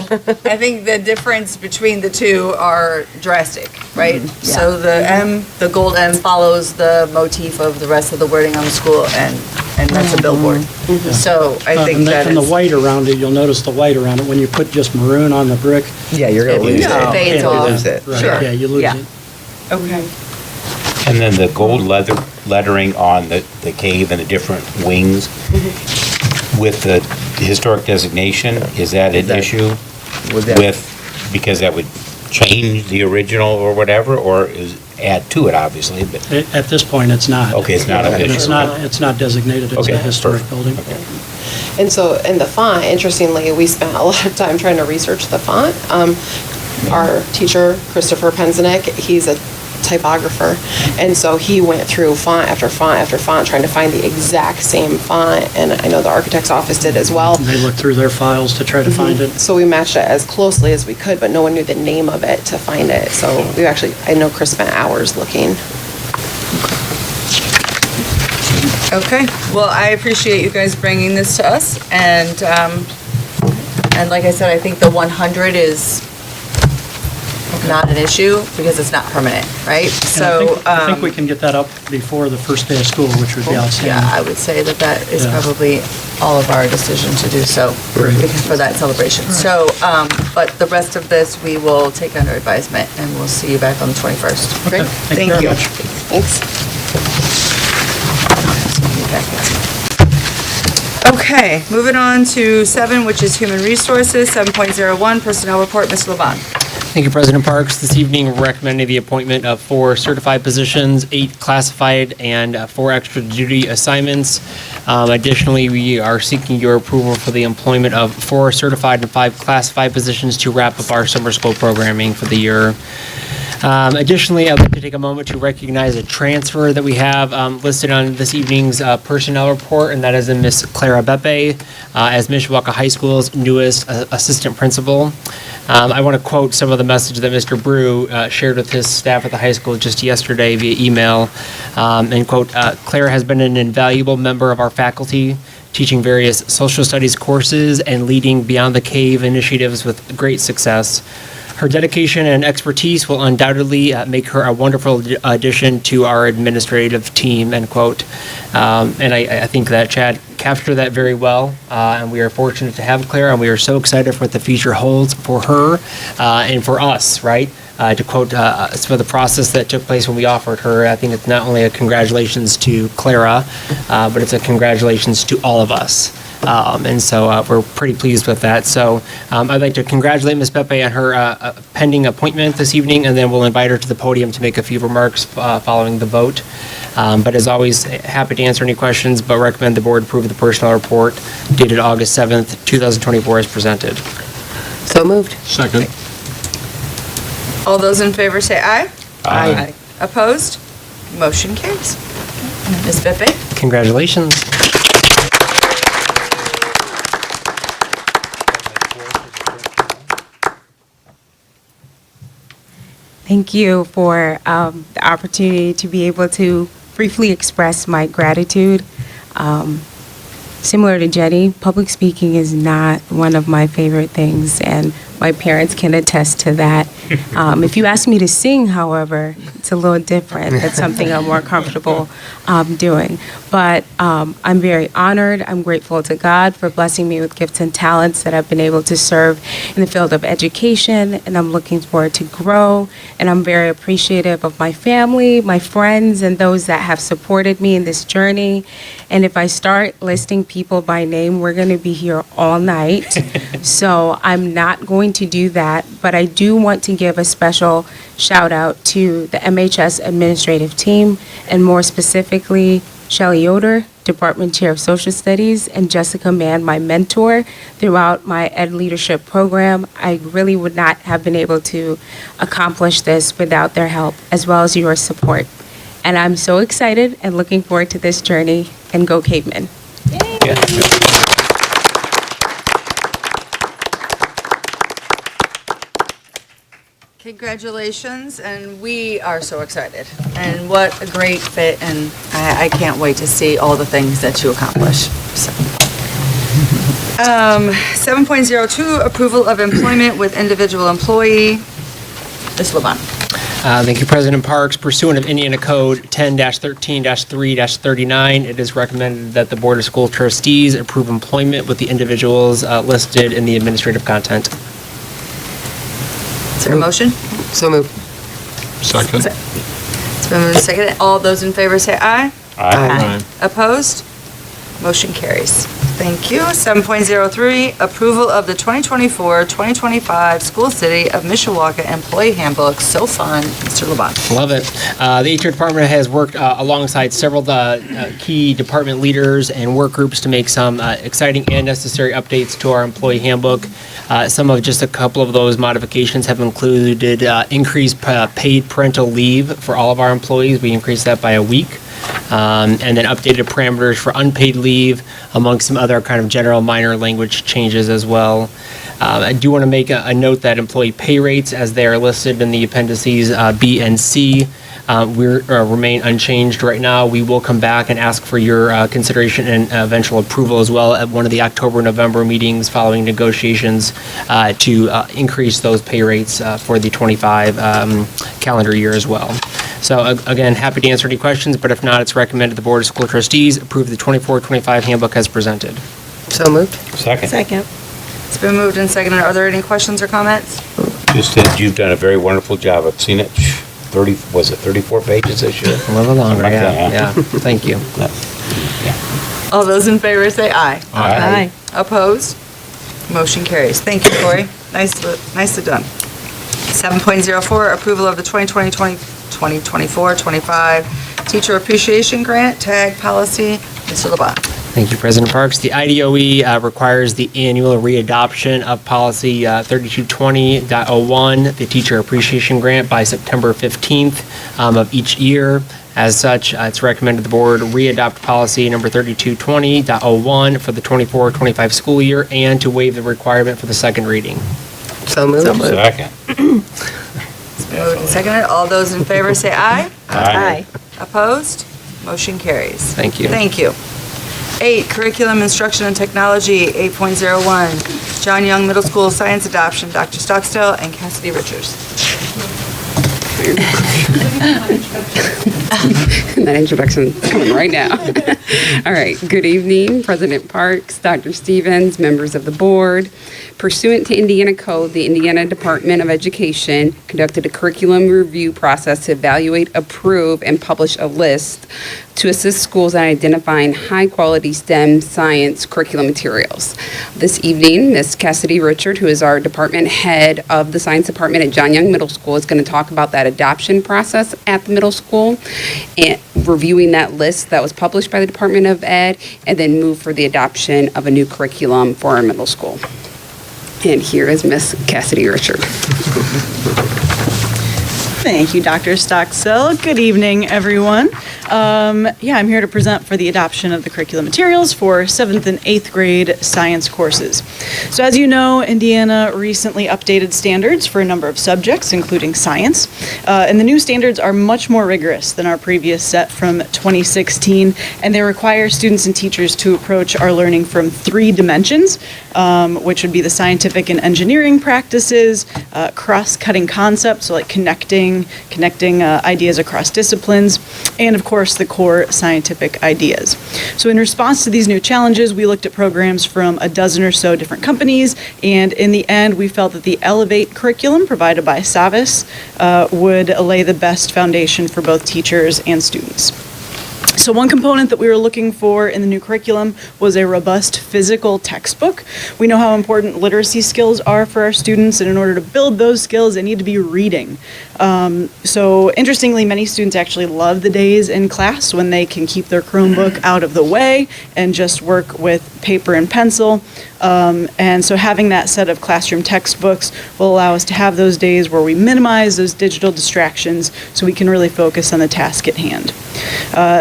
I think the difference between the two are drastic, right? So the gold M follows the motif of the rest of the wording on the school, and that's a billboard. So I think And that and the is. white around it, you'll notice the white around it. When you put just maroon on the brick. Yeah, you're gonna lose Yeah. it. Fades You off. lose it. Right, Sure. yeah, you lose Yeah. it. Okay. And then the gold lettering on the cave and the different wings with the historic designation, is that an issue Would that- with, because that would change the original or whatever, or is add to it, obviously, but, At this point, it's not. okay, it's not an And issue. it's not designated as Okay, a historic perfect. building. And so, in the font, interestingly, we spent a lot of time trying to research the font. Our teacher, Christopher Penzinek, he's a typographer. And so he went through font after font after font trying to find the exact same font, and I know the architect's office did as well. They looked through their files to try to find it. So we matched it as closely as we could, but no one knew the name of it to find it. So we actually, I know Chris spent hours looking. Okay, well, I appreciate you guys bringing this to us, and like I said, I think the 100 is not an issue because it's not permanent, right? So, I think we can get that up before the first day of school, which would be outstanding. yeah, I would say that is Yeah. probably all of our decision to do so for that celebration. So, but the rest of this, we will take under advisement, and we'll see you back on the 21st. Okay, thank you very much. Thanks. Okay, moving on to 7, which is Human Resources, 7.01, Personnel Report, Mr. Levon. Thank you, President Parks. This evening, we're recommending the appointment of 4 certified positions, 8 classified, and 4 extra duty assignments. Additionally, we are seeking your approval for the employment of 4 certified and 5 classified positions to wrap up our summer school programming for the year. Additionally, I'd like to take a moment to recognize a transfer that we have listed on this evening's personnel report, and that is in Miss Clara Beppe as Mishawaka High School's newest assistant principal. I want to quote some of the message that Mr. Brew shared with his staff at the high school just yesterday via email, and quote, Clara has been an invaluable member of our faculty, teaching various social studies courses and leading Beyond the Cave initiatives with great success. Her dedication and expertise will undoubtedly make her a wonderful addition to our administrative team, end quote. And I think that Chad captured that very well, and we are fortunate to have Clara, and we are so excited for what the future holds for her and for us, right? To quote some of the process that took place when we offered her, I think it's not only a congratulations to Clara, but it's a congratulations to all of us. And so we're pretty pleased with that. So I'd like to congratulate Ms. Beppe on her pending appointment this evening, and then we'll invite her to the podium to make a few remarks following the vote. But as always, happy to answer any questions, but recommend the board approve the personnel report dated August 7th, 2024 as presented. So moved. Second. All those in favor say aye. Aye. Opposed? Motion carries. Ms. Beppe? Congratulations. Thank you for the opportunity to be able to briefly express my gratitude. Similar to Jenny, public speaking is not one of my favorite things, and my parents can attest to that. If you ask me to sing, however, it's a little different. That's something I'm more comfortable doing. But I'm very honored. I'm grateful to God for blessing me with gifts and talents that I've been able to serve in the field of education, and I'm looking forward to grow. And I'm very appreciative of my family, my friends, and those that have supported me in this journey. And if I start listing people by name, we're going to be here all night. So I'm not going to do that, but I do want to give a special shout out to the MHS administrative team, and more specifically, Shelley Yoder, Department Chair of Social Studies, and Jessica Mann, my mentor throughout my Ed Leadership program. I really would not have been able to accomplish this without their help, as well as your support. And I'm so excited and looking forward to this journey, and go Cavemen. Congratulations, and we are so excited. And what a great fit, and I can't wait to see all the things that you accomplish. So. 7.02, approval of employment with individual employee. Ms. Levon. Thank you, President Parks. Pursuant of Indiana Code 10-13-3-39, it is recommended that the Board of School Trustees approve employment with the individuals listed in the administrative content. Is there a motion? So moved. Second. It's been moved and seconded. All those in favor say aye. Aye. Opposed? Motion carries. Thank you. 7.03, approval of the 2024-2025 School City of Mishawaka Employee Handbook. So fun. Mr. Labange. Love it. The HR department has worked alongside several key department leaders and work groups to make some exciting and necessary updates to our employee handbook. Some of just a couple of those modifications have included increased paid parental leave for all of our employees. We increased that by a week. And then updated parameters for unpaid leave, among some other kind of general minor language changes as well. I do want to make a note that employee pay rates, as they are listed in the appendices B and C, remain unchanged right now. We will come back and ask for your consideration and eventual approval as well at one of the October-November meetings following negotiations to increase those pay rates for the 25 calendar year as well. So again, happy to answer any questions, but if not, it's recommended the Board of School Trustees approve the 24-25 handbook as presented. So moved. Second. Second. It's been moved and seconded. Are there any questions or comments? Just that you've done a very wonderful job. I've seen it. 34 pages this year? A little longer, Something like yeah. that, Yeah, thank you. All those in favor say aye. Aye. Opposed? Motion carries. Thank you, Corey. Nicely done. 7.04, approval of the 2024-25 Teacher Appreciation Grant, TAG policy. Mr. Labange. Thank you, President Parks. The IDOE requires the annual readoption of policy 3220.01, the Teacher Appreciation Grant, by September 15th of each year. As such, it's recommended the board readopt policy number 3220.01 for the 24-25 school year and to waive the requirement for the second reading. So moved. Second. It's been moved and seconded. All those in favor say aye. Aye. Opposed? Motion carries. Thank you. Thank you. 8, Curriculum, Instruction, and Technology, 8.01, John Young Middle School Science Adoption, Dr. Stockstill and Cassidy Richards. That introduction is coming right now. All right. Good evening, President Parks, Dr. Stevens, members of the board. Pursuant to Indiana Code, the Indiana Department of Education conducted a curriculum review process to evaluate, approve, and publish a list to assist schools in identifying high-quality STEM science curriculum materials. This evening, Ms. Cassidy Richard, who is our department head of the science department at John Young Middle School, is going to talk about that adoption process at the middle school and reviewing that list that was published by the Department of Ed, and then move for the adoption of a new curriculum for our middle school. And here is Ms. Cassidy Richard. Thank you, Dr. Stockstill. Good evening, everyone. I'm here to present for the adoption of the curriculum materials for 7th and 8th grade science courses. So as you know, Indiana recently updated standards for a number of subjects, including science. And the new standards are much more rigorous than our previous set from 2016, and they require students and teachers to approach our learning from 3 dimensions, which would be the scientific and engineering practices, cross-cutting concepts, so like connecting ideas across disciplines, and of course the core scientific ideas. So in response to these new challenges, we looked at programs from a dozen or so different companies, and in the end we felt that the Elevate curriculum provided by Savis would lay the best foundation for both teachers and students. So one component that we were looking for in the new curriculum was a robust physical textbook. We know how important literacy skills are for our students, and in order to build those skills, they need to be reading. So interestingly, many students actually love the days in class when they can keep their Chromebook out of the way and just work with paper and pencil. And so having that set of classroom textbooks will allow us to have those days where we minimize those digital distractions so we can really focus on the task at hand.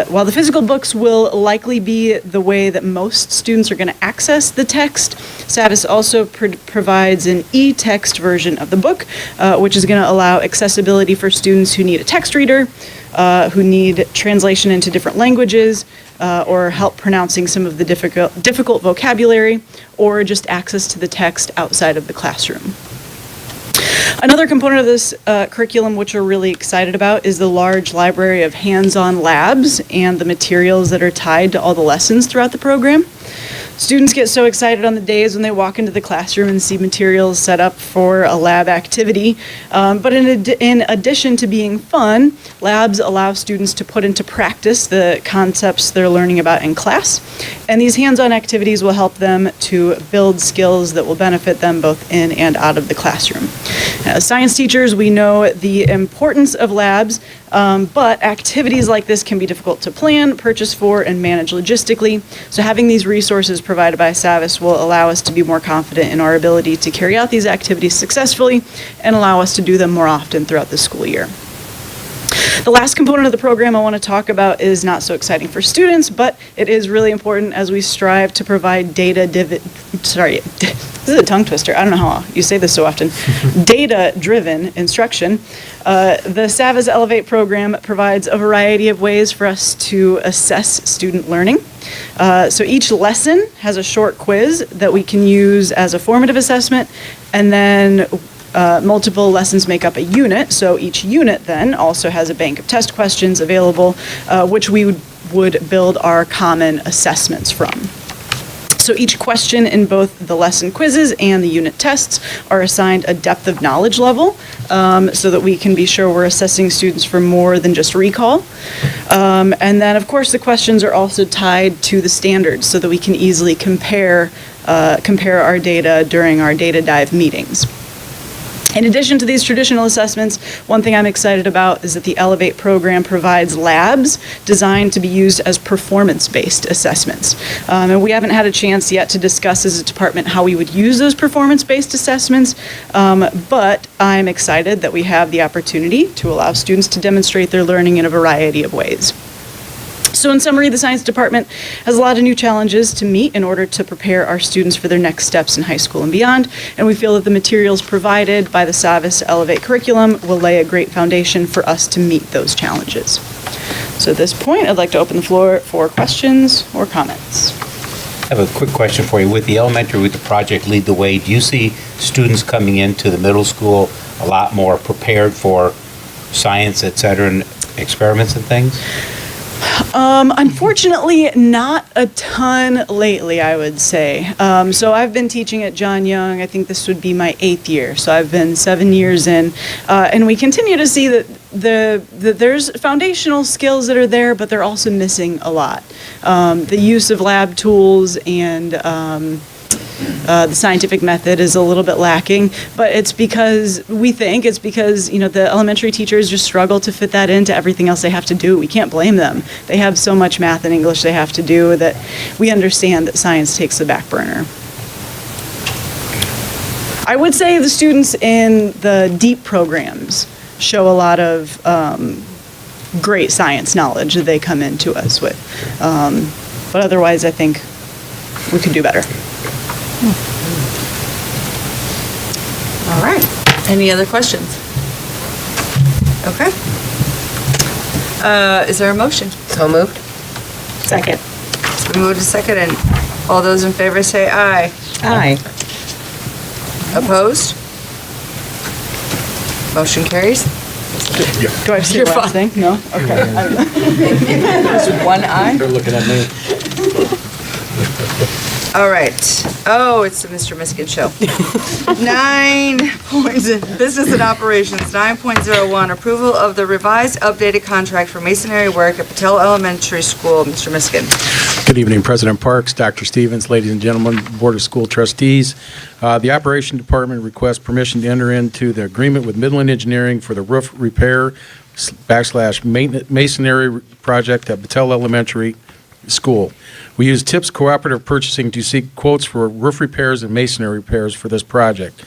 While the physical books will likely be the way that most students are going to access the text, Savis also provides an e-text version of the book, which is going to allow accessibility for students who need a text reader, who need translation into different languages, or help pronouncing some of the difficult vocabulary, or just access to the text outside of the classroom. Another component of this curriculum, which we're really excited about, is the large library of hands-on labs and the materials that are tied to all the lessons throughout the program. Students get so excited on the days when they walk into the classroom and see materials set up for a lab activity. But in addition to being fun, labs allow students to put into practice the concepts they're learning about in class. And these hands-on activities will help them to build skills that will benefit them both in and out of the classroom. As science teachers, we know the importance of labs, but activities like this can be difficult to plan, purchase for, and manage logistically. So having these resources provided by SAVIS will allow us to be more confident in our ability to carry out these activities successfully and allow us to do them more often throughout the school year. The last component of the program I want to talk about is not so exciting for students, but it is really important as we strive to provide this is a tongue twister. I don't know how you say this so often. Data-driven instruction. The SAVIS Elevate program provides a variety of ways for us to assess student learning. So each lesson has a short quiz that we can use as a formative assessment, and then multiple lessons make up a unit, so each unit then also has a bank of test questions available, which we would build our common assessments from. So each question in both the lesson quizzes and the unit tests are assigned a depth of knowledge level, so that we can be sure we're assessing students for more than just recall. And then, of course, the questions are also tied to the standards so that we can easily compare our data during our data dive meetings. In addition to these traditional assessments, one thing I'm excited about is that the Elevate program provides labs designed to be used as performance-based assessments. And we haven't had a chance yet to discuss as a department how we would use those performance-based assessments, but I'm excited that we have the opportunity to allow students to demonstrate their learning in a variety of ways. So in summary, the science department has a lot of new challenges to meet in order to prepare our students for their next steps in high school and beyond, and we feel that the materials provided by the SAVIS Elevate curriculum will lay a great foundation for us to meet those challenges. So at this point, I'd like to open the floor for questions or comments. I have a quick question for you. With the elementary, with the project Lead the Way, do you see students coming into the middle school a lot more prepared for science, et cetera, and experiments and things? Unfortunately, not a ton lately, I would say. So I've been teaching at John Young. I think this would be my 8th year. So I've been 7 years in. And we continue to see that there's foundational skills that are there, but they're also missing a lot. The use of lab tools and the scientific method is a little bit lacking, but it's because the elementary teachers just struggle to fit that into everything else they have to do. We can't blame them. They have so much math and English they have to do that we understand that science takes the back burner. I would say the students in the deep programs show a lot of great science knowledge that they come into us with. But otherwise, I think we could do better. All right. Any other questions? Okay. Is there a motion? So moved. Second. So we move to second, and all those in favor say aye. Aye. Opposed? Motion carries. Do I have to say You're the last fine. thing? No? Okay. One aye. They're looking at me. All right. Oh, it's the Mr. Miskin show. 9 points, business and operations, 9.01, approval of the revised updated contract for masonry work at Patel Elementary School. Mr. Miskin. Good evening, President Parks, Dr. Stevens, ladies and gentlemen, Board of School Trustees. The Operation Department requests permission to enter into the agreement with Midland Engineering for the roof repair / masonry project at Patel Elementary School. We use TIPS Cooperative Purchasing to seek quotes for roof repairs and masonry repairs for this project.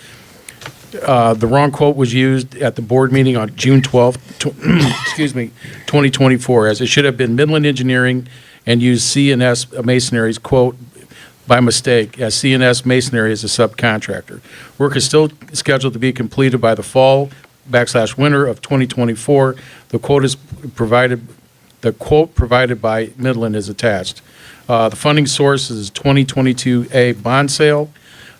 The wrong quote was used at the board meeting on June 12th, 2024, as it should have been Midland Engineering and used C&S Masonry's quote by mistake, as C&S Masonry is a subcontractor. Work is still scheduled to be completed by the fall / winter of 2024. The quote provided by Midland is attached. The funding source is 2022A bond sale.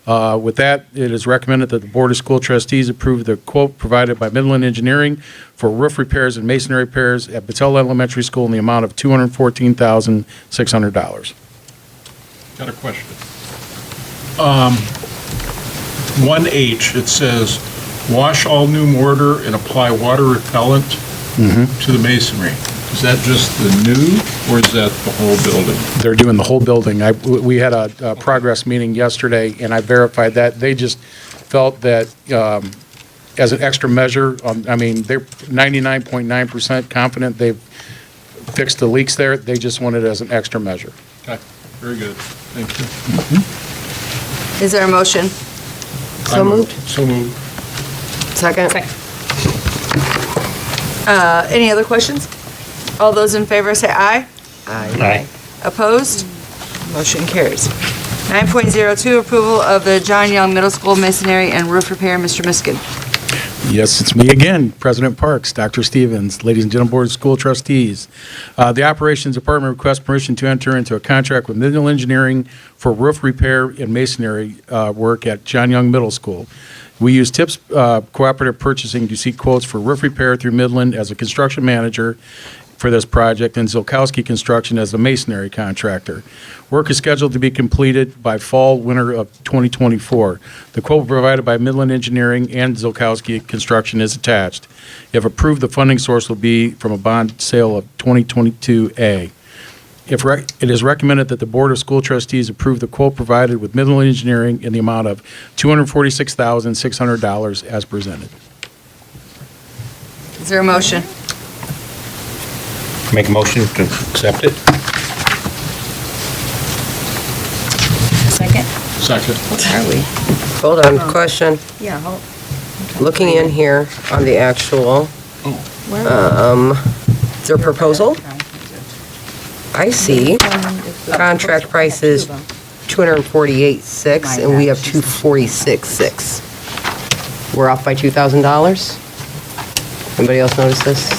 With that, it is recommended that the Board of School Trustees approve the quote provided by Midland Engineering for roof repairs and masonry repairs at Patel Elementary School in the amount of $214,600. Got a question. 1H, it says, wash all new mortar and apply water repellent to the masonry. Is that just the new, or is that the whole building? They're doing the whole building. We had a progress meeting yesterday, and I verified that. They just felt that as an extra measure, I mean, they're 99.9% confident they've fixed the leaks there. They just want it as an extra measure. Okay, very good. Thank you. Is there a motion? So moved. So moved. Second? Any other questions? All those in favor say aye. Aye. Opposed? Motion carries. 9.02, approval of the John Young Middle School masonry and roof repair. Mr. Miskin. Yes, it's me again, President Parks, Dr. Stevens, ladies and gentlemen, Board of School Trustees. The Operations Department requests permission to enter into a contract with Midland Engineering for roof repair and masonry work at John Young Middle School. We use TIPS Cooperative Purchasing to seek quotes for roof repair through Midland as a construction manager for this project, and Zilkowski Construction as the masonry contractor. Work is scheduled to be completed by fall/winter of 2024. The quote provided by Midland Engineering and Zilkowski Construction is attached. If approved, the funding source will be from a bond sale of 2022A. It is recommended that the Board of School Trustees approve the quote provided with Midland Engineering in the amount of $246,600 as presented. Is there a motion? Make a motion to accept it? Second? Second. What are we? Hold on, question. Yeah. Looking in here on the actual, is there a proposal? I see contract price is $248,600 and we have $246,600. We're off by $2,000? Anybody else notice this?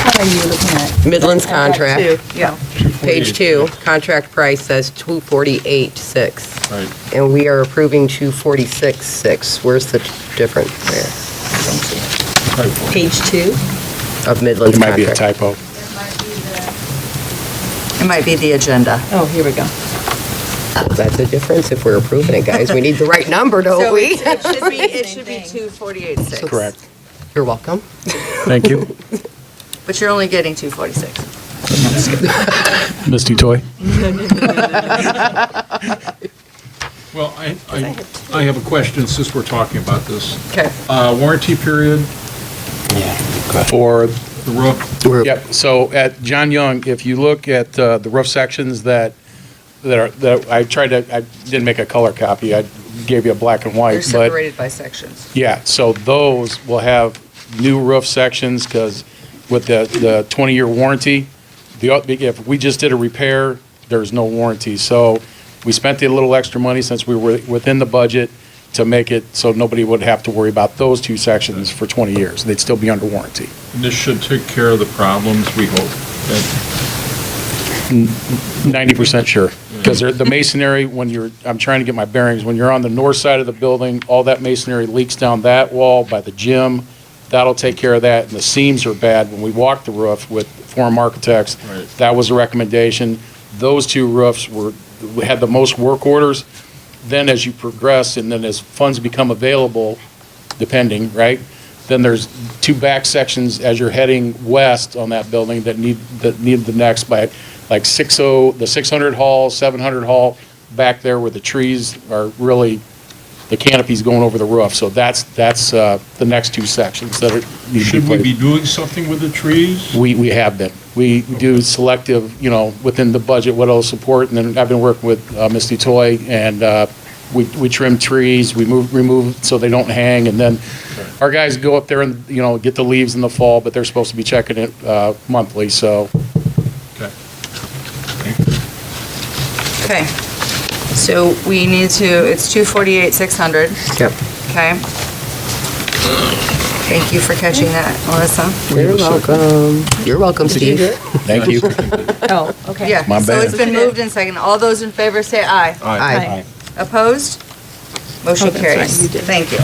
What are you looking at? Midland's contract. Yeah. Page 2, contract price says $248,600. Right. And we are approving $246,600. Where's the difference there? Page 2? Of Midland's It might be a contract. typo. It might be the agenda. Oh, here we go. That's a difference if we're approving it, guys. We need the right number, don't So we? it should be 248.6. Correct. You're welcome. Thank you. But you're only getting 246. Misty Toy. Well, I have a question since we're talking about this. Okay. Warranty period For the roof? Yep, so at John Young, if you look at the roof sections that I didn't make a color copy, I gave you a black and white. They're but separated by sections. yeah, so those will have new roof sections, because with the 20-year warranty, if we just did a repair, there's no warranty. So we spent a little extra money since we were within the budget to make it so nobody would have to worry about those two sections for 20 years. They'd still be under warranty. And this should take care of the problems, we hope. 90% sure. Because the masonry, I'm trying to get my bearings, when you're on the north side of the building, all that masonry leaks down that wall by the gym. That'll take care of that. And the seams are bad. When we walked the roof with Forum Architects, Right. that was a recommendation. Those two roofs had the most work orders. Then as you progress and then as funds become available, depending, right? Then there's two back sections as you're heading west on that building that need the next by like the 600 hall, 700 hall, back there where the trees are really, the canopy's going over the roof. So that's the next two sections that need to be Should we placed. be doing something with the trees? We have been. We do selective, within the budget, what it'll support, and then I've been working with Misty Toy, and we trim trees, we remove so they don't hang, and then our guys go up there and, get the leaves in the fall, but they're supposed to be checking it monthly, so. Okay. Okay. So we need to, it's 248,600. Yep. Okay. Thank you for catching that, Melissa. You're welcome. You're welcome, Steve. Thank you. Oh, okay. Yeah, My so bad. it's been moved and seconded. All those in favor say aye. Aye. Opposed? Motion Oh, that's carries. right, you did. Thank you.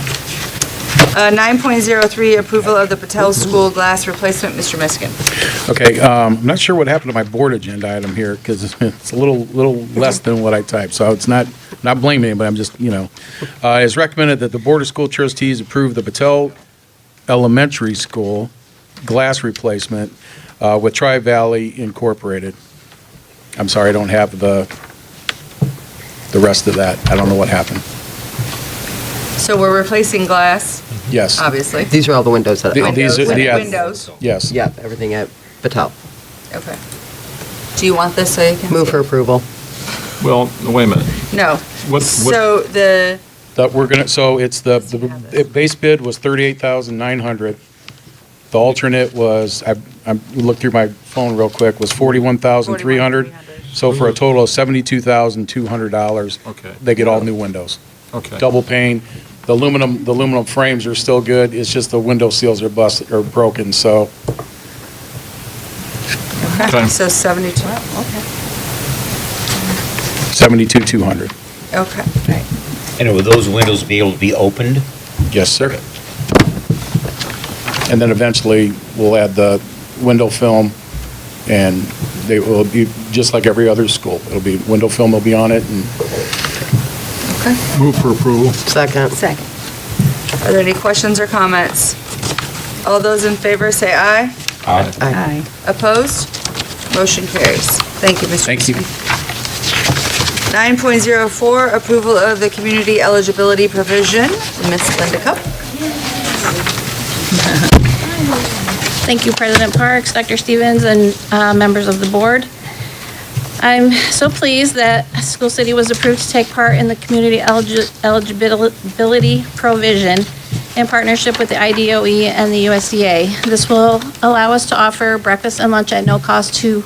9.03, approval of the Patel School glass replacement. Mr. Miskin. Okay, I'm not sure what happened to my board agenda item here, because it's a little less than what I typed, so it's not blaming anybody, I'm just, it's recommended that the Board of School Trustees approve the Patel Elementary School glass replacement with Tri-Valley Incorporated. I'm sorry, I don't have the rest of that. I don't know what happened. So we're replacing glass, Yes. obviously. These are all the windows that. These are the Windows. Yes. Yep, everything at Patel. Okay. Do you want this so you can? Move for approval. Well, wait a minute. No. What- So the, That we're gonna, so it's the base bid was 38,900. The alternate was, I looked through my phone real quick, was 41,300. So for a total of $72,200. Okay. They get all new windows. Okay. Double pane. The aluminum frames are still good. It's just the window seals are busted or broken, so. okay, so 72. Okay. 72,200. Okay. And will those windows be able to be opened? Yes, sir. And then eventually, we'll add the window film, and they will be just like every other school. It'll be, window film will be on it, and Okay. Move for approval. Second. Second. Are there any questions or comments? All those in favor say aye. Aye. Aye. Opposed? Motion carries. Thank you, Mr. thank you. 9.04, approval of the community eligibility provision. Ms. Linda Cup. Thank you, President Parks, Dr. Stevens, and members of the board. I'm so pleased that School City was approved to take part in the community eligibility provision in partnership with the IDOE and the USDA. This will allow us to offer breakfast and lunch at no cost to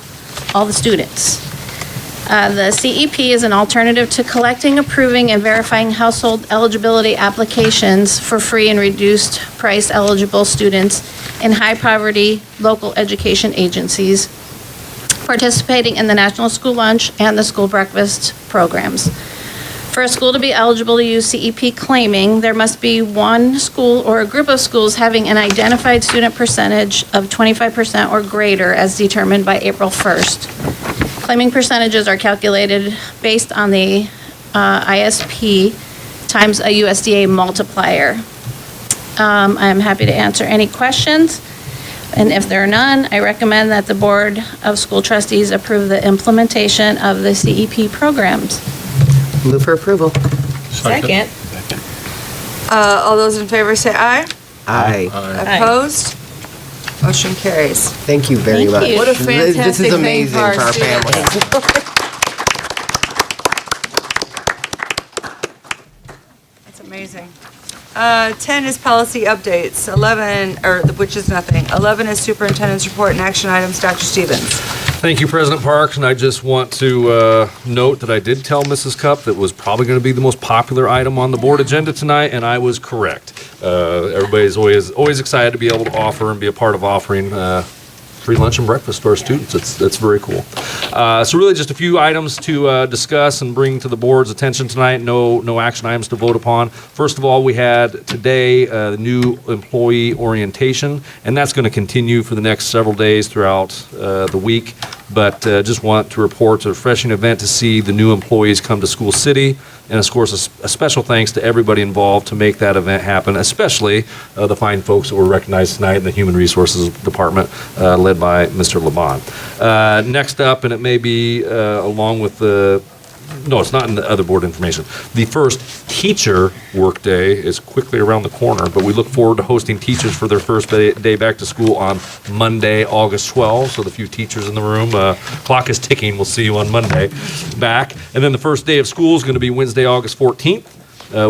all the students. The CEP is an alternative to collecting, approving, and verifying household eligibility applications for free and reduced price eligible students in high poverty local education agencies participating in the National School Lunch and the School Breakfast programs. For a school to be eligible to use CEP claiming, there must be one school or a group of schools having an identified student percentage of 25% or greater as determined by April 1st. Claiming percentages are calculated based on the ISP times a USDA multiplier. I'm happy to answer any questions. And if there are none, I recommend that the Board of School Trustees approve the implementation of the CEP programs. Move for approval. Second. All those in favor say aye. Aye. Opposed? Motion carries. Thank you very Thank much. you. What a This fantastic is thing amazing for our for our students. families. That's amazing. 10 is policy updates, 11, which is nothing. 11 is superintendent's report and action items. Dr. Stevens. Thank you, President Parks, and I just want to note that I did tell Mrs. Cup that was probably going to be the most popular item on the board agenda tonight, and I was correct. Everybody's always excited to be able to offer and be a part of offering free lunch and breakfast to our students. That's very cool. So really just a few items to discuss and bring to the board's attention tonight. No action items to vote upon. First of all, we had today the new employee orientation, and that's going to continue for the next several days throughout the week. But just want to report it's a refreshing event to see the new employees come to School City. And of course, a special thanks to everybody involved to make that event happen, especially the fine folks that were recognized tonight in the Human Resources Department, led by Mr. Laban. Next up, and it may be along with the, no, it's not in the other board information. The first teacher workday is quickly around the corner, but we look forward to hosting teachers for their first day back to school on Monday, August 12th. So the few teachers in the room, clock is ticking. We'll see you on Monday back. And then the first day of school is going to be Wednesday, August 14th.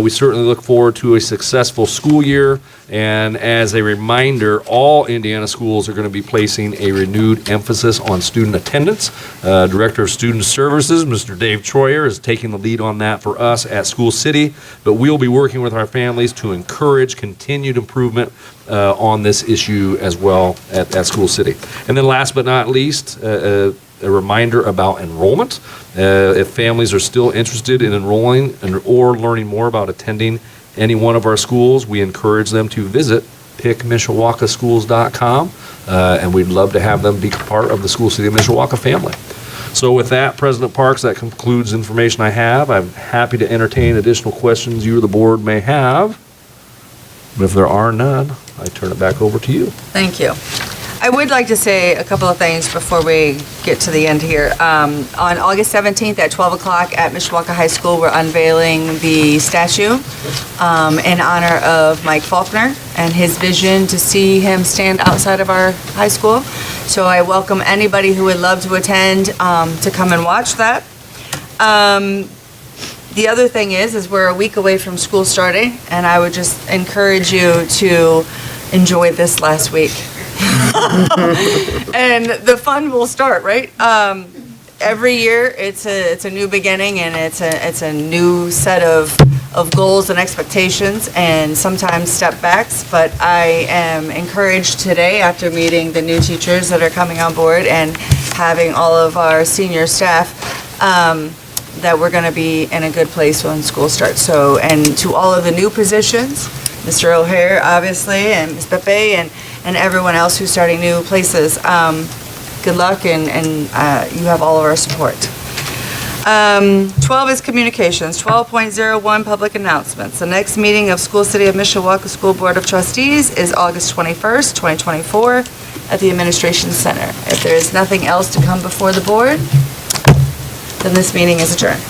We certainly look forward to a successful school year. And as a reminder, all Indiana schools are going to be placing a renewed emphasis on student attendance. Director of Student Services, Mr. Dave Troyer, is taking the lead on that for us at School City. But we'll be working with our families to encourage continued improvement on this issue as well at School City. And then last but not least, a reminder about enrollment. If families are still interested in enrolling or learning more about attending any one of our schools, we encourage them to visit pickmishawakaschools.com, and we'd love to have them be part of the School City of Mishawaka family. So with that, President Parks, that concludes information I have. I'm happy to entertain additional questions you or the board may have. But if there are none, I turn it back over to you. Thank you. I would like to say a couple of things before we get to the end here. On August 17th at 12 o'clock at Mishawaka High School, we're unveiling the statue in honor of Mike Faulkner and his vision to see him stand outside of our high school. So I welcome anybody who would love to attend to come and watch that. The other thing is we're a week away from school starting, and I would just encourage you to enjoy this last week. And the fun will start, right? Every year, it's a new beginning, and it's a new set of goals and expectations, and sometimes step backs. But I am encouraged today, after meeting the new teachers that are coming on board and having all of our senior staff, that we're going to be in a good place when school starts. So, and to all of the new positions, Mr. O'Hare, obviously, and Ms. Pepe, and everyone else who's starting new places, good luck, and you have all of our support. 12 is communications. 12.01, public announcements. The next meeting of School City of Mishawaka School Board of Trustees is August 21st, 2024, at the Administration Center. If there is nothing else to come before the board, then this meeting is adjourned.